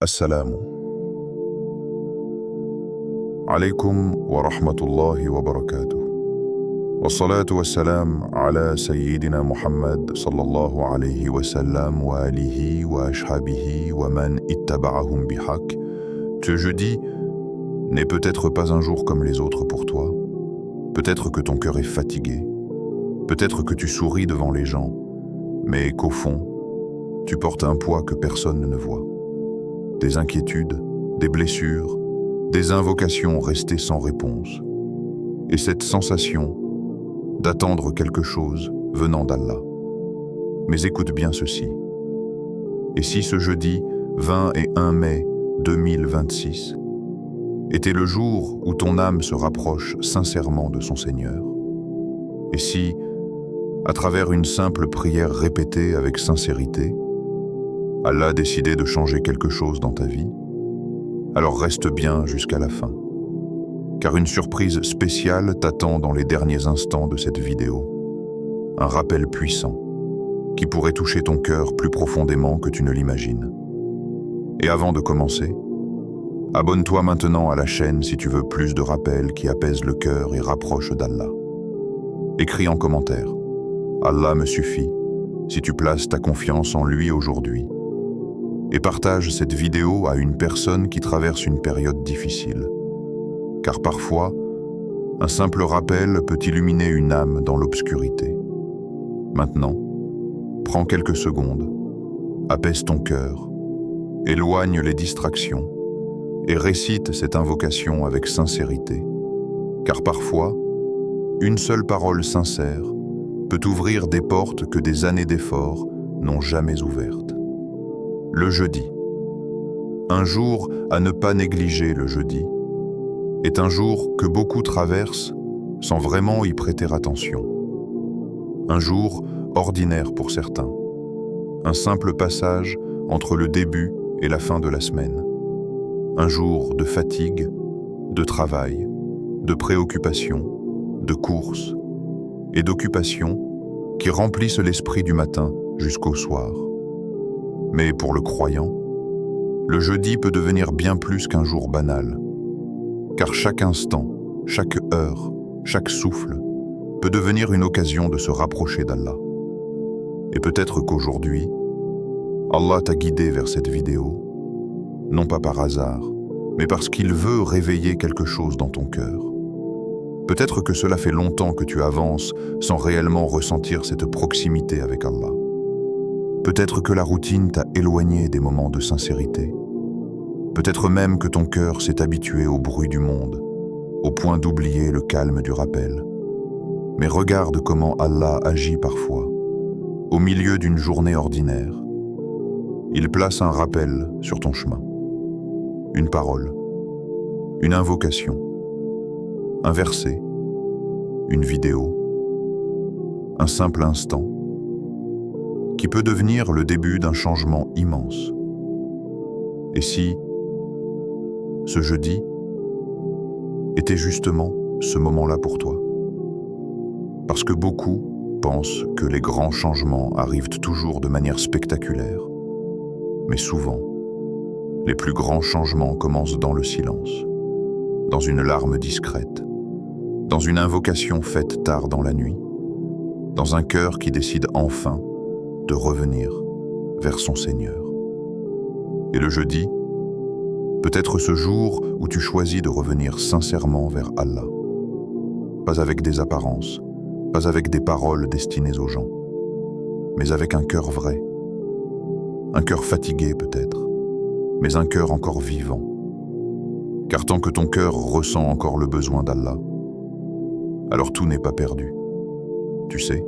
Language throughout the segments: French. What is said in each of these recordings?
السلام عليكم ورحمة الله وبركاته والصلاة والسلام على سيدنا محمد صلى الله عليه وسلم وآله وأصحابه ومن اتبعهم بحق. Ce jeudi n'est peut-être pas un jour comme les autres pour toi. Peut-être que ton cœur est fatigué. Peut-être que tu souris devant les gens, mais qu'au fond, tu portes un poids que personne ne voit. Des inquiétudes, des blessures, des invocations restées sans réponse. Et cette sensation d'attendre quelque chose venant d'Allah. Mais écoute bien ceci. Et si ce jeudi 21 mai 2026 était le jour où ton âme se rapproche sincèrement de son Seigneur? Et si, à travers une simple prière répétée avec sincérité, Allah a décidé de changer quelque chose dans ta vie? Alors reste bien jusqu'à la fin, car une surprise spéciale t'attend dans les derniers instants de cette vidéo. Un rappel puissant, qui pourrait toucher ton cœur plus profondément que tu ne l'imagines. Et avant de commencer, abonne-toi maintenant à la chaîne si tu veux plus de rappels qui apaisent le cœur et rapprochent d'Allah. Écris en commentaire « Allah me suffit » si tu places ta confiance en lui aujourd'hui. Et partage cette vidéo à une personne qui traverse une période difficile. Car parfois, un simple rappel peut illuminer une âme dans l'obscurité. Maintenant, prends quelques secondes, apaise ton cœur, éloigne les distractions et récite cette invocation avec sincérité. Car parfois, une seule parole sincère peut ouvrir des portes que des années d'efforts n'ont jamais ouvertes. Le jeudi. Un jour à ne pas négliger le jeudi est un jour que beaucoup traversent sans vraiment y prêter attention. Un jour ordinaire pour certains. Un simple passage entre le début et la fin de la semaine. Un jour de fatigue, de travail, de préoccupation, de courses et d'occupations qui remplissent l'esprit du matin jusqu'au soir. Mais pour le croyant, le jeudi peut devenir bien plus qu'un jour banal, car chaque instant, chaque heure, chaque souffle peut devenir une occasion de se rapprocher d'Allah. Et peut-être qu'aujourd'hui, Allah t'a guidé vers cette vidéo, non pas par hasard, mais parce qu'il veut réveiller quelque chose dans ton cœur. Peut-être que cela fait longtemps que tu avances sans réellement ressentir cette proximité avec Allah. Peut-être que la routine t'a éloigné des moments de sincérité. Peut-être même que ton cœur s'est habitué au bruit du monde, au point d'oublier le calme du rappel. Mais regarde comment Allah agit parfois, au milieu d'une journée ordinaire. Il place un rappel sur ton chemin. Une parole, une invocation, un verset, une vidéo, un simple instant, qui peut devenir le début d'un changement immense. Et si ce jeudi était justement ce moment-là pour toi? Parce que beaucoup pensent que les grands changements arrivent toujours de manière spectaculaire. Mais souvent, les plus grands changements commencent dans le silence, dans une larme discrète, dans une invocation faite tard dans la nuit, dans un cœur qui décide enfin de revenir vers son Seigneur. Et le jeudi, peut-être ce jour où tu choisis de revenir sincèrement vers Allah. Pas avec des apparences, pas avec des paroles destinées aux gens, mais avec un cœur vrai. Un cœur fatigué peut-être, mais un cœur encore vivant. Car tant que ton cœur ressent encore le besoin d'Allah, alors tout n'est pas perdu. Tu sais,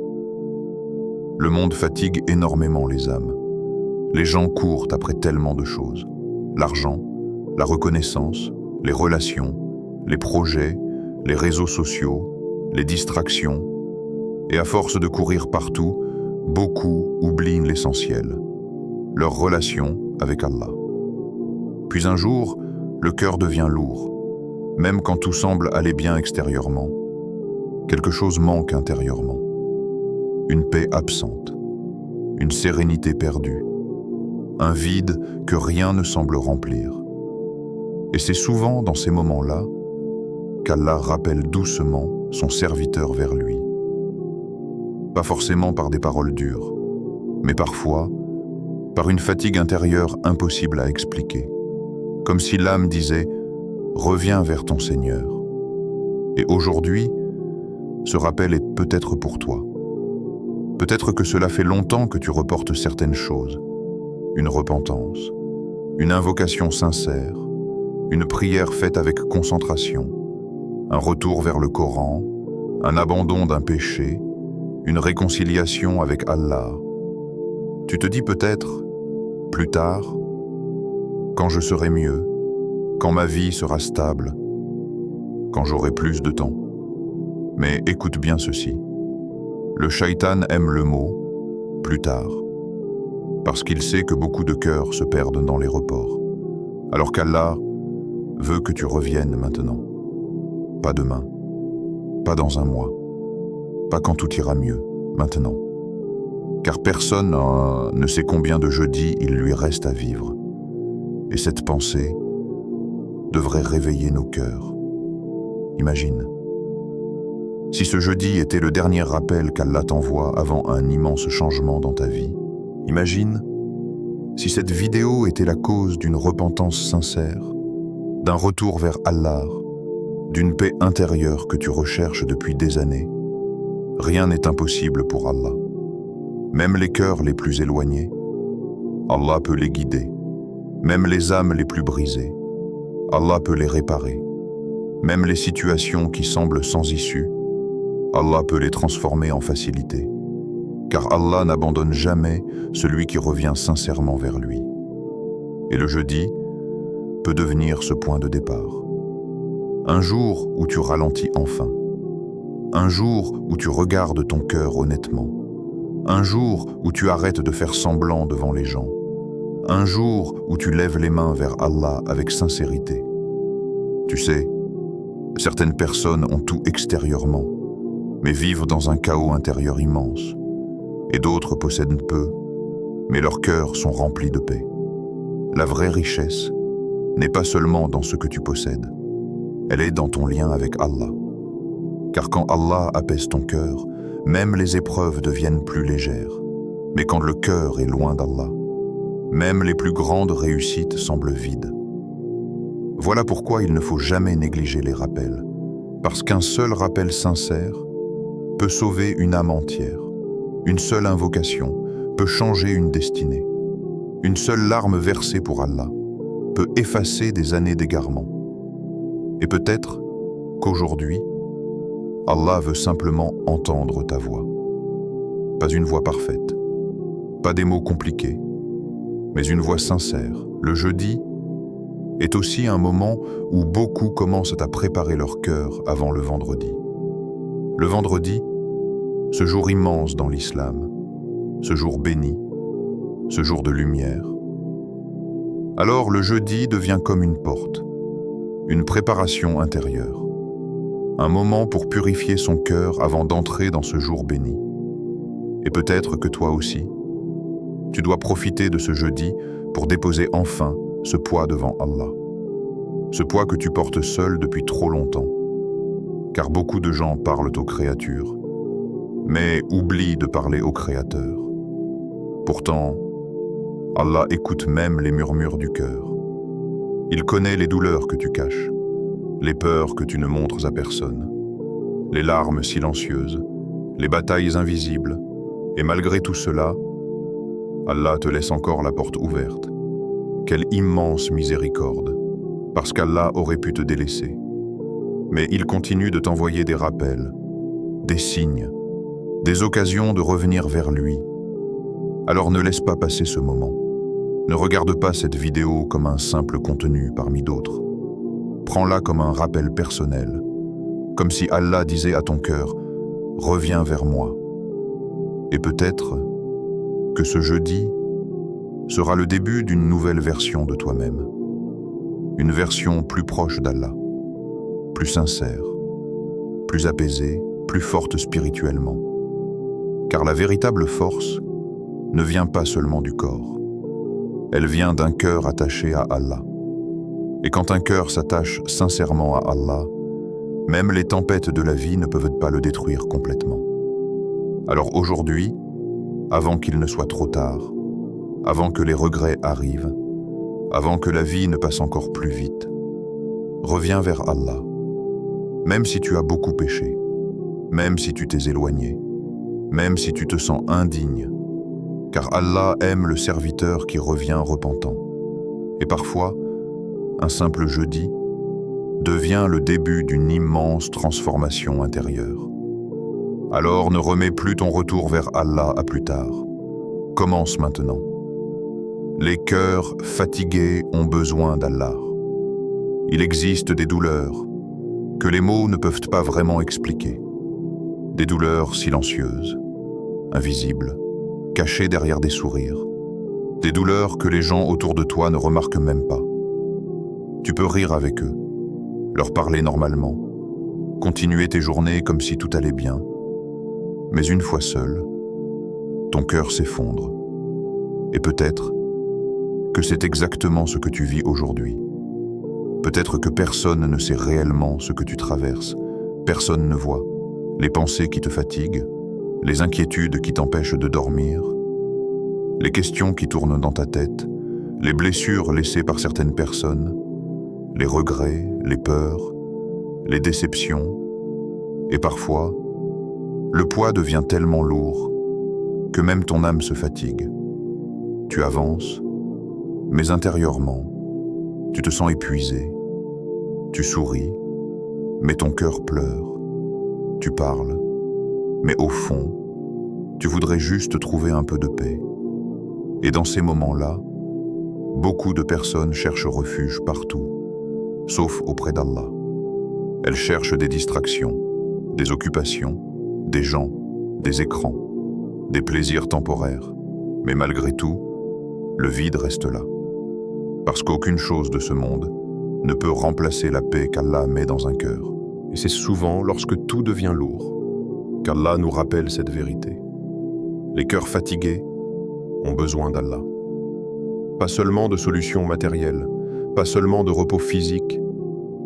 le monde fatigue énormément les âmes. Les gens courent après tellement de choses. L'argent, la reconnaissance, les relations, les projets, les réseaux sociaux, les distractions. Et à force de courir partout, beaucoup oublient l'essentiel, leur relation avec Allah. Puis un jour, le cœur devient lourd, même quand tout semble aller bien extérieurement. Quelque chose manque intérieurement. Une paix absente, une sérénité perdue, un vide que rien ne semble remplir. Et c'est souvent dans ces moments-là qu'Allah rappelle doucement son serviteur vers lui. Pas forcément par des paroles dures, mais parfois par une fatigue intérieure impossible à expliquer. Comme si l'âme disait « Reviens vers ton Seigneur ». Et aujourd'hui, ce rappel est peut-être pour toi. Peut-être que cela fait longtemps que tu reportes certaines choses. Une repentance, une invocation sincère, une prière faite avec concentration, un retour vers le Coran, un abandon d'un péché, une réconciliation avec Allah. Tu te dis peut-être, plus tard, quand je serai mieux, quand ma vie sera stable, quand j'aurai plus de temps. Mais écoute bien ceci. Le shaitan aime le mot « plus tard », parce qu'il sait que beaucoup de cœurs se perdent dans les reports, alors qu'Allah veut que tu reviennes maintenant. Pas demain, pas dans un mois, pas quand tout ira mieux, maintenant. Car personne ne sait combien de jeudis il lui reste à vivre. Et cette pensée devrait réveiller nos cœurs. Imagine. Si ce jeudi était le dernier rappel qu'Allah t'envoie avant un immense changement dans ta vie, imagine si cette vidéo était la cause d'une repentance sincère, d'un retour vers Allah, d'une paix intérieure que tu recherches depuis des années. Rien n'est impossible pour Allah. Même les cœurs les plus éloignés, Allah peut les guider. Même les âmes les plus brisées, Allah peut les réparer. Même les situations qui semblent sans issue, Allah peut les transformer en facilité. Car Allah n'abandonne jamais celui qui revient sincèrement vers lui. Et le jeudi peut devenir ce point de départ. Un jour où tu ralentis enfin. Un jour où tu regardes ton cœur honnêtement. Un jour où tu arrêtes de faire semblant devant les gens. Un jour où tu lèves les mains vers Allah avec sincérité. Tu sais, certaines personnes ont tout extérieurement, mais vivent dans un chaos intérieur immense. Et d'autres possèdent peu, mais leurs cœurs sont remplis de paix. La vraie richesse n'est pas seulement dans ce que tu possèdes, elle est dans ton lien avec Allah. Car quand Allah apaise ton cœur, même les épreuves deviennent plus légères. Mais quand le cœur est loin d'Allah, même les plus grandes réussites semblent vides. Voilà pourquoi il ne faut jamais négliger les rappels, parce qu'un seul rappel sincère peut sauver une âme entière. Une seule invocation peut changer une destinée. Une seule larme versée pour Allah peut effacer des années d'égarement. Et peut-être qu'aujourd'hui, Allah veut simplement entendre ta voix. Pas une voix parfaite, pas des mots compliqués, mais une voix sincère. Le jeudi est aussi un moment où beaucoup commencent à préparer leur cœur avant le vendredi. Le vendredi, ce jour immense dans l'islam, ce jour béni, ce jour de lumière. Alors le jeudi devient comme une porte, une préparation intérieure, un moment pour purifier son cœur avant d'entrer dans ce jour béni. Et peut-être que toi aussi, tu dois profiter de ce jeudi pour déposer enfin ce poids devant Allah. Ce poids que tu portes seul depuis trop longtemps, car beaucoup de gens parlent aux créatures, mais oublient de parler au Créateur. Pourtant, Allah écoute même les murmures du cœur. Il connaît les douleurs que tu caches, les peurs que tu ne montres à personne, les larmes silencieuses, les batailles invisibles, et malgré tout cela, Allah te laisse encore la porte ouverte. Quelle immense miséricorde, parce qu'Allah aurait pu te délaisser. Mais il continue de t'envoyer des rappels, des signes, des occasions de revenir vers lui. Alors ne laisse pas passer ce moment. Ne regarde pas cette vidéo comme un simple contenu parmi d'autres. Prends-la comme un rappel personnel, comme si Allah disait à ton cœur « Reviens vers moi ». Et peut-être que ce jeudi sera le début d'une nouvelle version de toi-même. Une version plus proche d'Allah, plus sincère, plus apaisée, plus forte spirituellement. Car la véritable force ne vient pas seulement du corps, Elle vient d'un cœur attaché à Allah. Et quand un cœur s'attache sincèrement à Allah, même les tempêtes de la vie ne peuvent pas le détruire complètement. Alors aujourd'hui, avant qu'il ne soit trop tard, avant que les regrets arrivent, avant que la vie ne passe encore plus vite, reviens vers Allah. Même si tu as beaucoup péché, même si tu t'es éloigné, même si tu te sens indigne, car Allah aime le serviteur qui revient repentant. Et parfois, un simple jeudi devient le début d'une immense transformation intérieure. Alors ne remets plus ton retour vers Allah à plus tard. Commence maintenant. Les cœurs fatigués ont besoin d'Allah. Il existe des douleurs que les mots ne peuvent pas vraiment expliquer. Des douleurs silencieuses, invisibles, cachées derrière des sourires. Des douleurs que les gens autour de toi ne remarquent même pas. Tu peux rire avec eux, leur parler normalement, continuer tes journées comme si tout allait bien. Mais une fois seul, ton cœur s'effondre. Et peut-être que c'est exactement ce que tu vis aujourd'hui. Peut-être que personne ne sait réellement ce que tu traverses. Personne ne voit les pensées qui te fatiguent, les inquiétudes qui t'empêchent de dormir, les questions qui tournent dans ta tête, les blessures laissées par certaines personnes, les regrets, les peurs, les déceptions. Et parfois, le poids devient tellement lourd que même ton âme se fatigue. Tu avances, mais intérieurement, tu te sens épuisé. Tu souris, mais ton cœur pleure. Tu parles, mais au fond, tu voudrais juste trouver un peu de paix. Et dans ces moments-là, beaucoup de personnes cherchent refuge partout, sauf auprès d'Allah. Elles cherchent des distractions, des occupations, des gens, des écrans, des plaisirs temporaires. Mais malgré tout, le vide reste là. Parce qu'aucune chose de ce monde ne peut remplacer la paix qu'Allah met dans un cœur. Et c'est souvent lorsque tout devient lourd qu'Allah nous rappelle cette vérité. Les cœurs fatigués ont besoin d'Allah. Pas seulement de solutions matérielles, pas seulement de repos physique,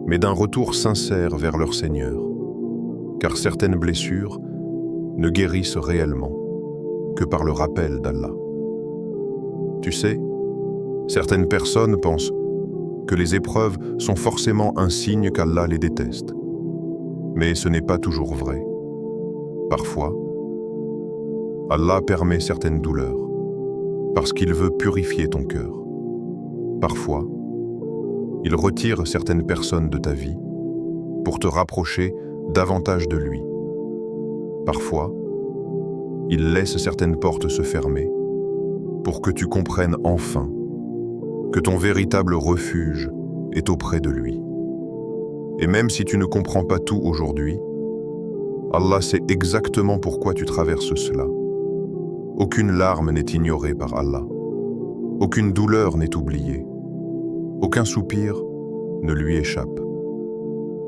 mais d'un retour sincère vers leur Seigneur. Car certaines blessures ne guérissent réellement que par le rappel d'Allah. Tu sais, certaines personnes pensent que les épreuves sont forcément un signe qu'Allah les déteste. Mais ce n'est pas toujours vrai. Parfois, Allah permet certaines douleurs parce qu'il veut purifier ton cœur. Parfois, il retire certaines personnes de ta vie pour te rapprocher davantage de lui. Parfois, il laisse certaines portes se fermer pour que tu comprennes enfin que ton véritable refuge est auprès de lui. Et même si tu ne comprends pas tout aujourd'hui, Allah sait exactement pourquoi tu traverses cela. Aucune larme n'est ignorée par Allah. Aucune douleur n'est oubliée. Aucun soupir ne lui échappe.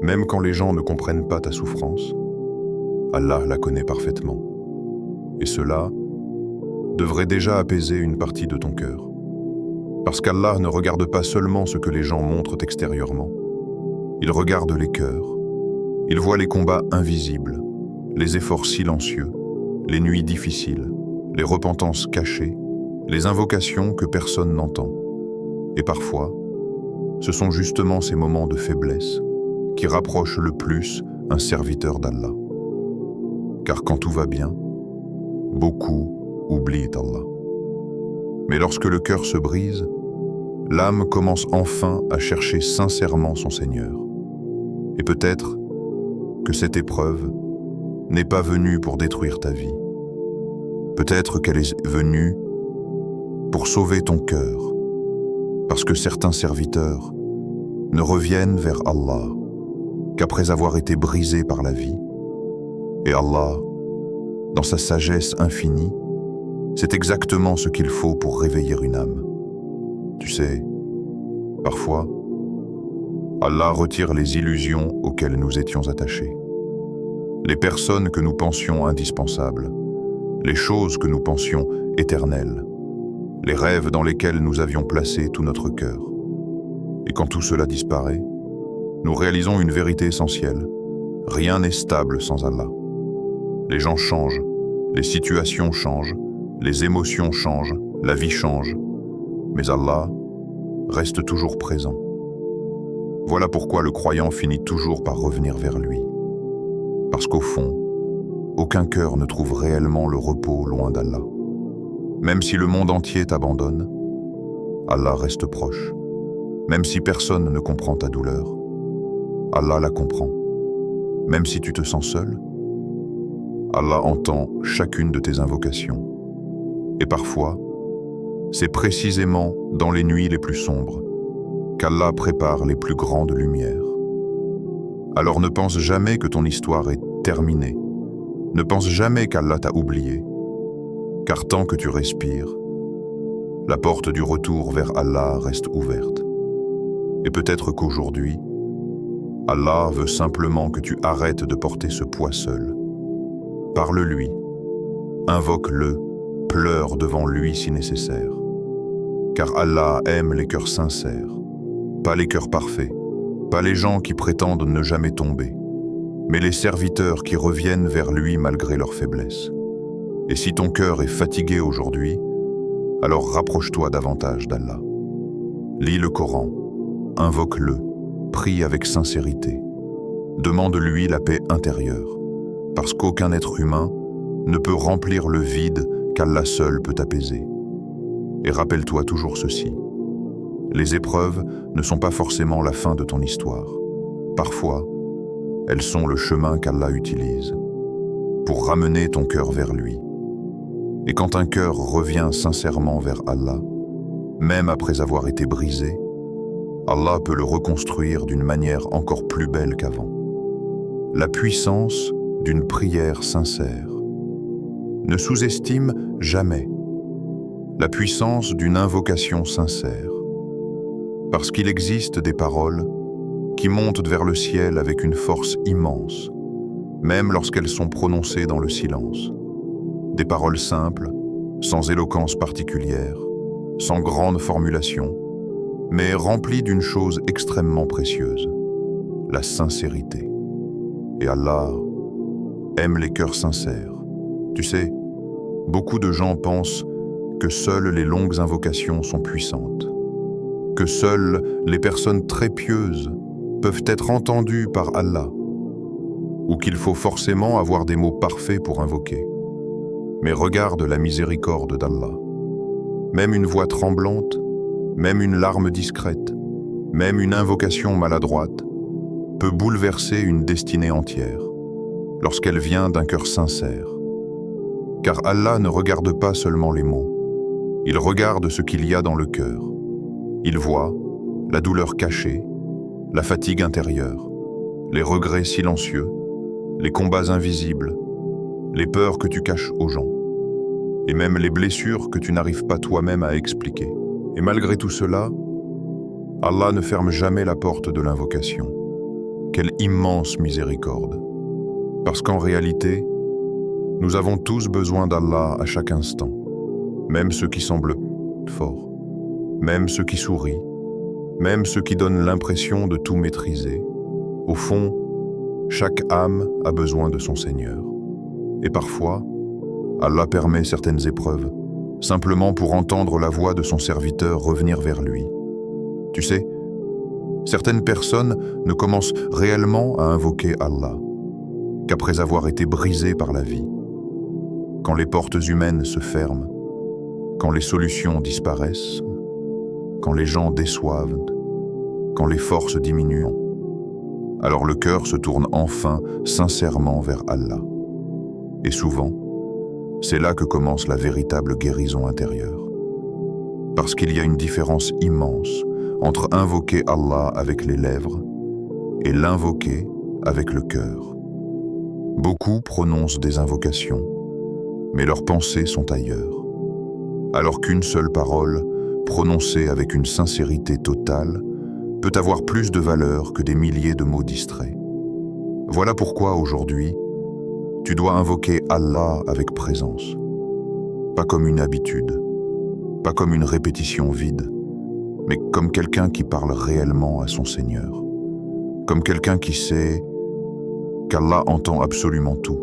Même quand les gens ne comprennent pas ta souffrance, Allah la connaît parfaitement. Et cela devrait déjà apaiser une partie de ton cœur. Parce qu'Allah ne regarde pas seulement ce que les gens montrent extérieurement. Il regarde les cœurs. Il voit les combats invisibles, les efforts silencieux, les nuits difficiles, les repentances cachées, les invocations que personne n'entend. Et parfois, ce sont justement ces moments de faiblesse qui rapprochent le plus un serviteur d'Allah. Car quand tout va bien, beaucoup oublient Allah. Mais lorsque le cœur se brise, l'âme commence enfin à chercher sincèrement son Seigneur. Et peut-être que cette épreuve n'est pas venue pour détruire ta vie. Peut-être qu'elle est venue pour sauver ton cœur, parce que certains serviteurs ne reviennent vers Allah qu'après avoir été brisés par la vie. Et Allah, dans sa sagesse infinie, c'est exactement ce qu'il faut pour réveiller une âme. Tu sais, parfois, Allah retire les illusions auxquelles nous étions attachés. Les personnes que nous pensions indispensables, les choses que nous pensions éternelles, les rêves dans lesquels nous avions placé tout notre cœur. Et quand tout cela disparaît, nous réalisons une vérité essentielle. Rien n'est stable sans Allah. Les gens changent, les situations changent, les émotions changent, la vie change. Mais Allah reste toujours présent. Voilà pourquoi le croyant finit toujours par revenir vers lui. Parce qu'au fond, aucun cœur ne trouve réellement le repos loin d'Allah. Même si le monde entier t'abandonne, Allah reste proche. Même si personne ne comprend ta douleur, Allah la comprend. Même si tu te sens seul, Allah entend chacune de tes invocations. Et parfois, c'est précisément dans les nuits les plus sombres qu'Allah prépare les plus grandes lumières. Alors ne pense jamais que ton histoire est terminée. Ne pense jamais qu'Allah t'a oublié. Car tant que tu respires, la porte du retour vers Allah reste ouverte. Et peut-être qu'aujourd'hui, Allah veut simplement que tu arrêtes de porter ce poids seul. Parle-lui, invoque-le, pleure devant lui si nécessaire. Car Allah aime les cœurs sincères, pas les cœurs parfaits, pas les gens qui prétendent ne jamais tomber, mais les serviteurs qui reviennent vers lui malgré leur faiblesse. Et si ton cœur est fatigué aujourd'hui, alors rapproche-toi davantage d'Allah. Lis le Coran, invoque-le, prie avec sincérité. Demande-lui la paix intérieure, parce qu'aucun être humain ne peut remplir le vide qu'Allah seul peut apaiser. Et rappelle-toi toujours ceci. Les épreuves ne sont pas forcément la fin de ton histoire. Parfois, elles sont le chemin qu'Allah utilise pour ramener ton cœur vers lui. Et quand un cœur revient sincèrement vers Allah, même après avoir été brisé, Allah peut le reconstruire d'une manière encore plus belle qu'avant. La puissance d'une prière sincère. Ne sous-estime jamais la puissance d'une invocation sincère. Parce qu'il existe des paroles qui montent vers le ciel avec une force immense, même lorsqu'elles sont prononcées dans le silence. Des paroles simples, sans éloquence particulière, sans grande formulation, mais remplies d'une chose extrêmement précieuse, la sincérité. Et Allah aime les cœurs sincères. Tu sais, beaucoup de gens pensent que seules les longues invocations sont puissantes, que seules les personnes très pieuses peuvent être entendues par Allah, ou qu'il faut forcément avoir des mots parfaits pour invoquer. Mais regarde la miséricorde d'Allah. Même une voix tremblante, même une larme discrète, même une invocation maladroite peut bouleverser une destinée entière lorsqu'elle vient d'un cœur sincère. Car Allah ne regarde pas seulement les mots, il regarde ce qu'il y a dans le cœur. Il voit la douleur cachée, la fatigue intérieure, les regrets silencieux, les combats invisibles, les peurs que tu caches aux gens, et même les blessures que tu n'arrives pas toi-même à expliquer. Et malgré tout cela, Allah ne ferme jamais la porte de l'invocation. Quelle immense miséricorde! Parce qu'en réalité, nous avons tous besoin d'Allah à chaque instant, même ceux qui semblent forts, même ceux qui sourient, même ceux qui donnent l'impression de tout maîtriser. Au fond, chaque âme a besoin de son Seigneur. Et parfois, Allah permet certaines épreuves, simplement pour entendre la voix de son serviteur revenir vers lui. Tu sais, certaines personnes ne commencent réellement à invoquer Allah qu'après avoir été brisées par la vie. Quand les portes humaines se ferment, quand les solutions disparaissent, quand les gens déçoivent, quand les forces diminuent, alors le cœur se tourne enfin sincèrement vers Allah. Et souvent, c'est là que commence la véritable guérison intérieure. Parce qu'il y a une différence immense entre invoquer Allah avec les lèvres et l'invoquer avec le cœur. Beaucoup prononcent des invocations, mais leurs pensées sont ailleurs. Alors qu'une seule parole, prononcée avec une sincérité totale, peut avoir plus de valeur que des milliers de mots distraits. Voilà pourquoi aujourd'hui, tu dois invoquer Allah avec présence, pas comme une habitude, pas comme une répétition vide, mais comme quelqu'un qui parle réellement à son Seigneur, comme quelqu'un qui sait qu'Allah entend absolument tout,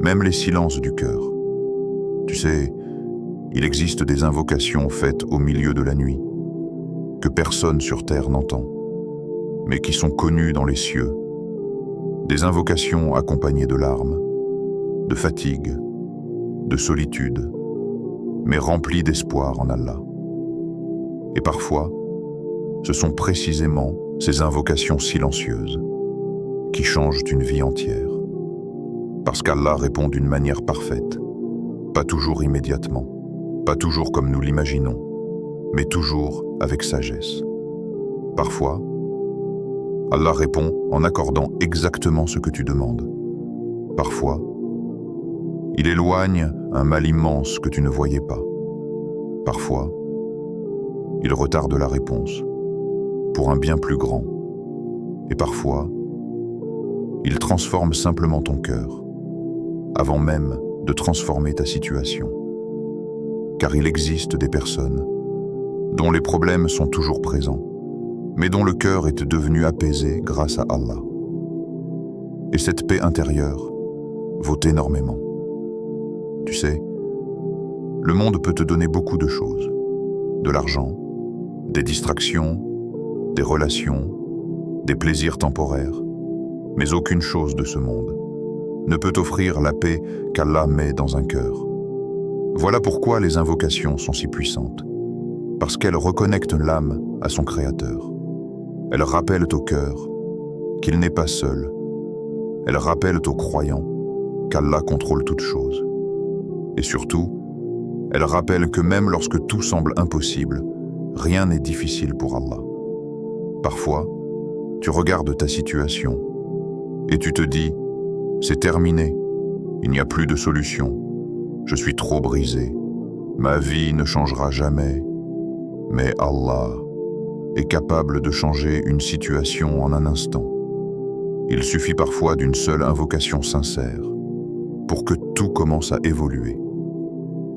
même les silences du cœur. Tu sais, il existe des invocations faites au milieu de la nuit, que personne sur terre n'entend, mais qui sont connues dans les cieux. Des invocations accompagnées de larmes, de fatigue, de solitude, mais remplies d'espoir en Allah. Et parfois, ce sont précisément ces invocations silencieuses qui changent une vie entière. Parce qu'Allah répond d'une manière parfaite, pas toujours immédiatement, pas toujours comme nous l'imaginons, mais toujours avec sagesse. Parfois, Allah répond en accordant exactement ce que tu demandes. Parfois, il éloigne un mal immense que tu ne voyais pas. Parfois, il retarde la réponse pour un bien plus grand. Et parfois, il transforme simplement ton cœur, avant même de transformer ta situation. Car il existe des personnes dont les problèmes sont toujours présents, mais dont le cœur est devenu apaisé grâce à Allah. Et cette paix intérieure vaut énormément. Tu sais, le monde peut te donner beaucoup de choses, de l'argent, des distractions, des relations, des plaisirs temporaires, mais aucune chose de ce monde ne peut offrir la paix qu'Allah met dans un cœur. Voilà pourquoi les invocations sont si puissantes, parce qu'elles reconnectent l'âme à son Créateur. Elles rappellent au cœur qu'il n'est pas seul. Elles rappellent aux croyants qu'Allah contrôle toutes choses. Et surtout, elles rappellent que même lorsque tout semble impossible, rien n'est difficile pour Allah. Parfois, tu regardes ta situation et tu te dis « C'est terminé, il n'y a plus de solution, je suis trop brisé, ma vie ne changera jamais. » Mais Allah est capable de changer une situation en un instant. Il suffit parfois d'une seule invocation sincère pour que tout commence à évoluer.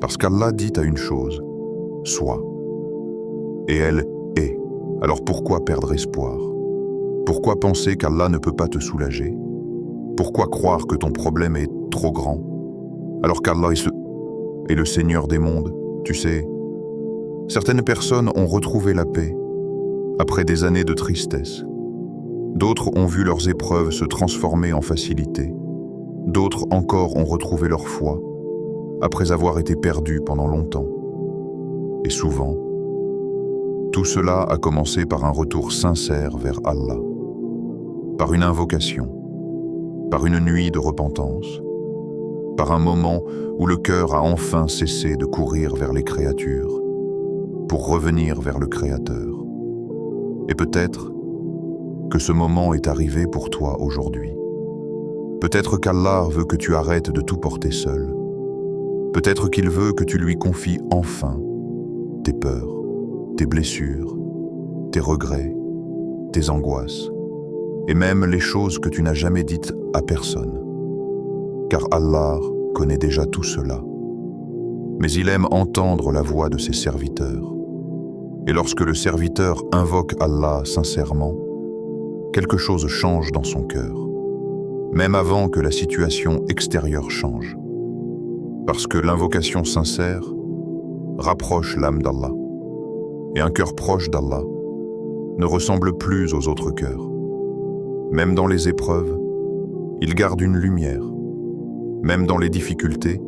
Parce qu'Allah dit à une chose, sois. Et elle est. Alors pourquoi perdre espoir? Pourquoi penser qu'Allah ne peut pas te soulager? Pourquoi croire que ton problème est trop grand? Alors qu'Allah est le Seigneur des mondes, tu sais. Certaines personnes ont retrouvé la paix après des années de tristesse. D'autres ont vu leurs épreuves se transformer en facilité. D'autres encore ont retrouvé leur foi après avoir été perdus pendant longtemps. Et souvent, tout cela a commencé par un retour sincère vers Allah, par une invocation, par une nuit de repentance, par un moment où le cœur a enfin cessé de courir vers les créatures pour revenir vers le Créateur. Et peut-être que ce moment est arrivé pour toi aujourd'hui. Peut-être qu'Allah veut que tu arrêtes de tout porter seul. Peut-être qu'il veut que tu lui confies enfin tes peurs, tes blessures, tes regrets, tes angoisses, et même les choses que tu n'as jamais dites à personne. Car Allah connaît déjà tout cela. Mais il aime entendre la voix de ses serviteurs. Et lorsque le serviteur invoque Allah sincèrement, quelque chose change dans son cœur, même avant que la situation extérieure change. Parce que l'invocation sincère rapproche l'âme d'Allah. Et un cœur proche d'Allah ne ressemble plus aux autres cœurs. Même dans les épreuves, il garde une lumière. Même dans les difficultés,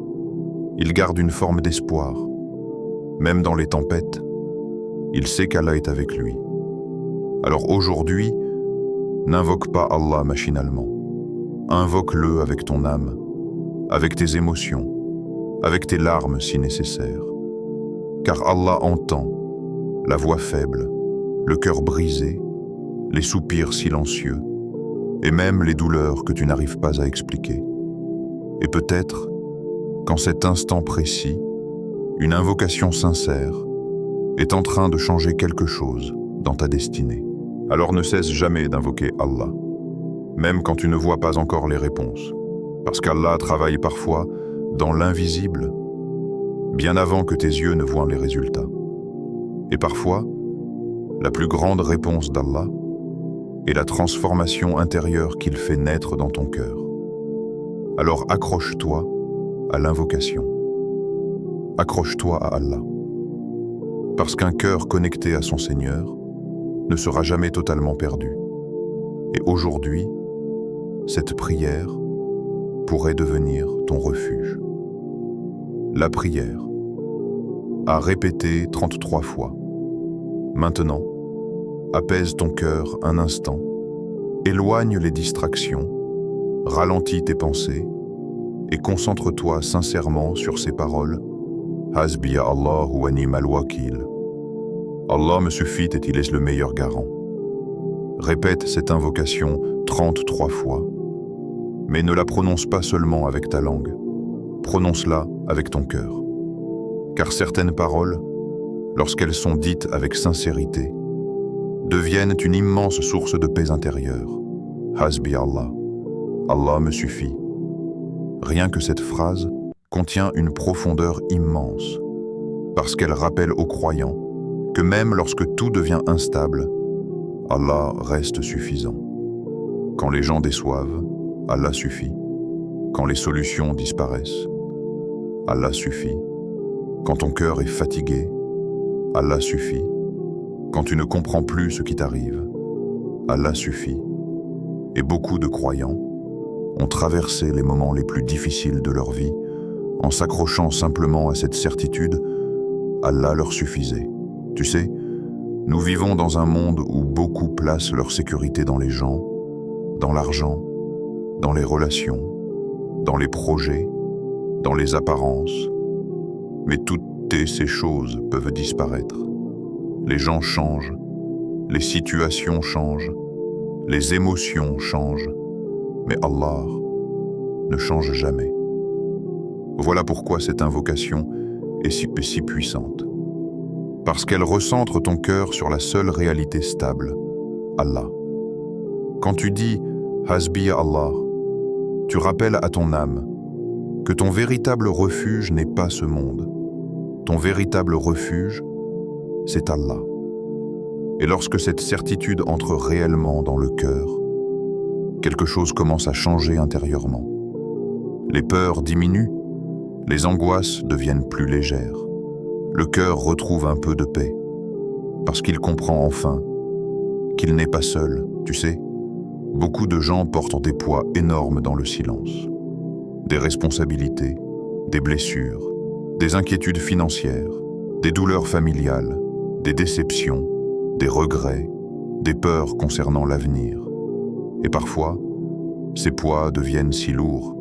il garde une forme d'espoir. Même dans les tempêtes, il sait qu'Allah est avec lui. Alors aujourd'hui, n'invoque pas Allah machinalement. Invoque-le avec ton âme, avec tes émotions, avec tes larmes si nécessaire. Car Allah entend la voix faible, le cœur brisé, les soupirs silencieux, et même les douleurs que tu n'arrives pas à expliquer. Et peut-être qu'en cet instant précis, une invocation sincère est en train de changer quelque chose dans ta destinée. Alors ne cesse jamais d'invoquer Allah, même quand tu ne vois pas encore les réponses, parce qu'Allah travaille parfois dans l'invisible, bien avant que tes yeux ne voient les résultats. Et parfois, la plus grande réponse d'Allah est la transformation intérieure qu'il fait naître dans ton cœur. Alors accroche-toi à l'invocation. Accroche-toi à Allah. Parce qu'un cœur connecté à son Seigneur ne sera jamais totalement perdu. Et aujourd'hui, cette prière pourrait devenir ton refuge. La prière, à répéter 33 fois. Maintenant, apaise ton cœur un instant, éloigne les distractions, ralentis tes pensées et concentre-toi sincèrement sur ces paroles. Hasbiya Allahu wa ni'mal wakil. Allah me suffit et il est le meilleur garant. Répète cette invocation 33 fois, mais ne la prononce pas seulement avec ta langue, prononce-la avec ton cœur. Car certaines paroles, lorsqu'elles sont dites avec sincérité, deviennent une immense source de paix intérieure. Hasbi Allah, Allah me suffit. Rien que cette phrase contient une profondeur immense, parce qu'elle rappelle aux croyants que même lorsque tout devient instable, Allah reste suffisant. Quand les gens déçoivent, Allah suffit. Quand les solutions disparaissent, Allah suffit. Quand ton cœur est fatigué, Allah suffit. Quand tu ne comprends plus ce qui t'arrive, Allah suffit. Et beaucoup de croyants ont traversé les moments les plus difficiles de leur vie en s'accrochant simplement à cette certitude, Allah leur suffisait. Tu sais, nous vivons dans un monde où beaucoup placent leur sécurité dans les gens, dans l'argent, dans les relations, dans les projets, dans les apparences. Mais toutes ces choses peuvent disparaître. Les gens changent, les situations changent, les émotions changent, mais Allah ne change jamais. Voilà pourquoi cette invocation est si puissante. Parce qu'elle recentre ton cœur sur la seule réalité stable, Allah. Quand tu dis « Hasbiya Allah », tu rappelles à ton âme que ton véritable refuge n'est pas ce monde. Ton véritable refuge, c'est Allah. Et lorsque cette certitude entre réellement dans le cœur, quelque chose commence à changer intérieurement. Les peurs diminuent, les angoisses deviennent plus légères. Le cœur retrouve un peu de paix, parce qu'il comprend enfin qu'il n'est pas seul. Tu sais, beaucoup de gens portent des poids énormes dans le silence. Des responsabilités, des blessures, des inquiétudes financières, des douleurs familiales, des déceptions, des regrets, des peurs concernant l'avenir. Et parfois, ces poids deviennent si lourds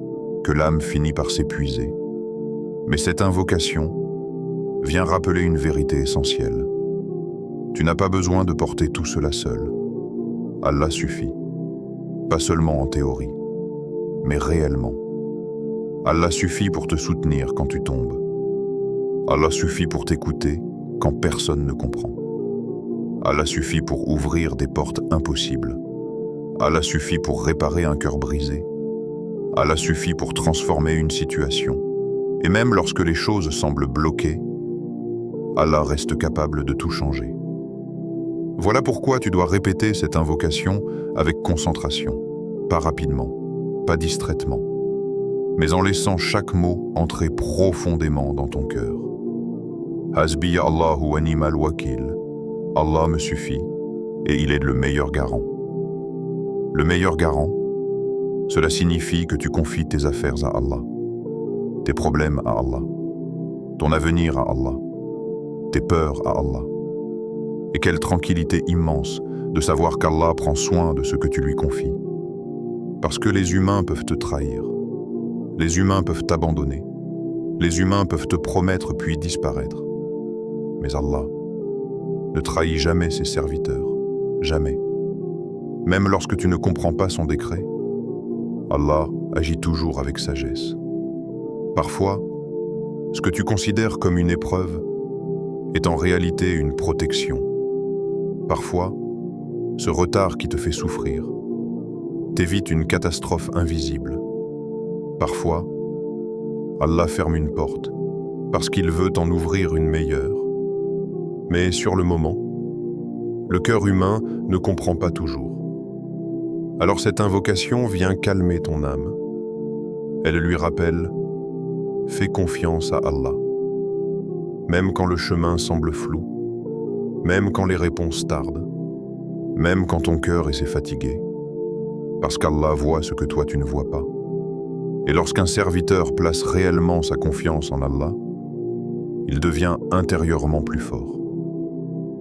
que l'âme finit par s'épuiser. Mais cette invocation vient rappeler une vérité essentielle. Tu n'as pas besoin de porter tout cela seul. Allah suffit. Pas seulement en théorie, mais réellement. Allah suffit pour te soutenir quand tu tombes. Allah suffit pour t'écouter quand personne ne comprend. Allah suffit pour ouvrir des portes impossibles. Allah suffit pour réparer un cœur brisé. Allah suffit pour transformer une situation. Et même lorsque les choses semblent bloquées, Allah reste capable de tout changer. Voilà pourquoi tu dois répéter cette invocation avec concentration, pas rapidement, pas distraitement, mais en laissant chaque mot entrer profondément dans ton cœur. Hasbiya Allahu wa ni'mal wakil. Allah me suffit et il est le meilleur garant. Le meilleur garant, cela signifie que tu confies tes affaires à Allah, tes problèmes à Allah, ton avenir à Allah, tes peurs à Allah. Et quelle tranquillité immense de savoir qu'Allah prend soin de ce que tu lui confies. Parce que les humains peuvent te trahir, les humains peuvent t'abandonner, les humains peuvent te promettre puis disparaître. Mais Allah ne trahit jamais ses serviteurs, jamais. Même lorsque tu ne comprends pas son décret, Allah agit toujours avec sagesse. Parfois, ce que tu considères comme une épreuve est en réalité une protection. Parfois, ce retard qui te fait souffrir t'évite une catastrophe invisible. Parfois, Allah ferme une porte parce qu'il veut t'en ouvrir une meilleure. Mais sur le moment, le cœur humain ne comprend pas toujours. Alors cette invocation vient calmer ton âme. Elle lui rappelle « Fais confiance à Allah ». Même quand le chemin semble flou, même quand les réponses tardent, même quand ton cœur s'est fatigué, parce qu'Allah voit ce que toi tu ne vois pas. Et lorsqu'un serviteur place réellement sa confiance en Allah, il devient intérieurement plus fort.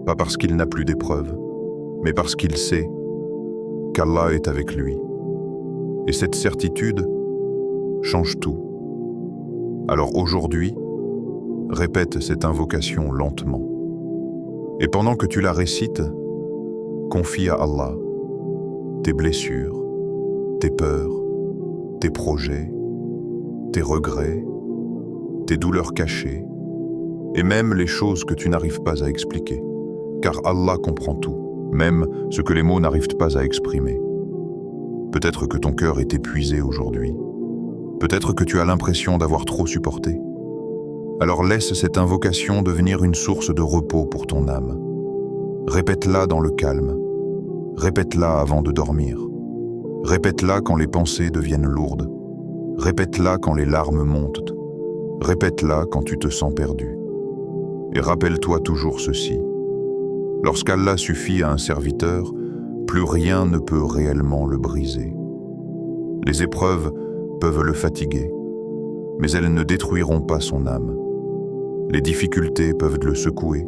Pas parce qu'il n'a plus d'épreuves, mais parce qu'il sait qu'Allah est avec lui. Et cette certitude change tout. Alors aujourd'hui, répète cette invocation lentement. Et pendant que tu la récites, confie à Allah tes blessures, tes peurs, tes projets, tes regrets, tes douleurs cachées, et même les choses que tu n'arrives pas à expliquer. Car Allah comprend tout, même ce que les mots n'arrivent pas à exprimer. Peut-être que ton cœur est épuisé aujourd'hui. Peut-être que tu as l'impression d'avoir trop supporté. Alors laisse cette invocation devenir une source de repos pour ton âme. Répète-la dans le calme. Répète-la avant de dormir. Répète-la quand les pensées deviennent lourdes. Répète-la quand les larmes montent. Répète-la quand tu te sens perdu. Et rappelle-toi toujours ceci. Lorsqu'Allah suffit à un serviteur, plus rien ne peut réellement le briser. Les épreuves peuvent le fatiguer, mais elles ne détruiront pas son âme. Les difficultés peuvent le secouer,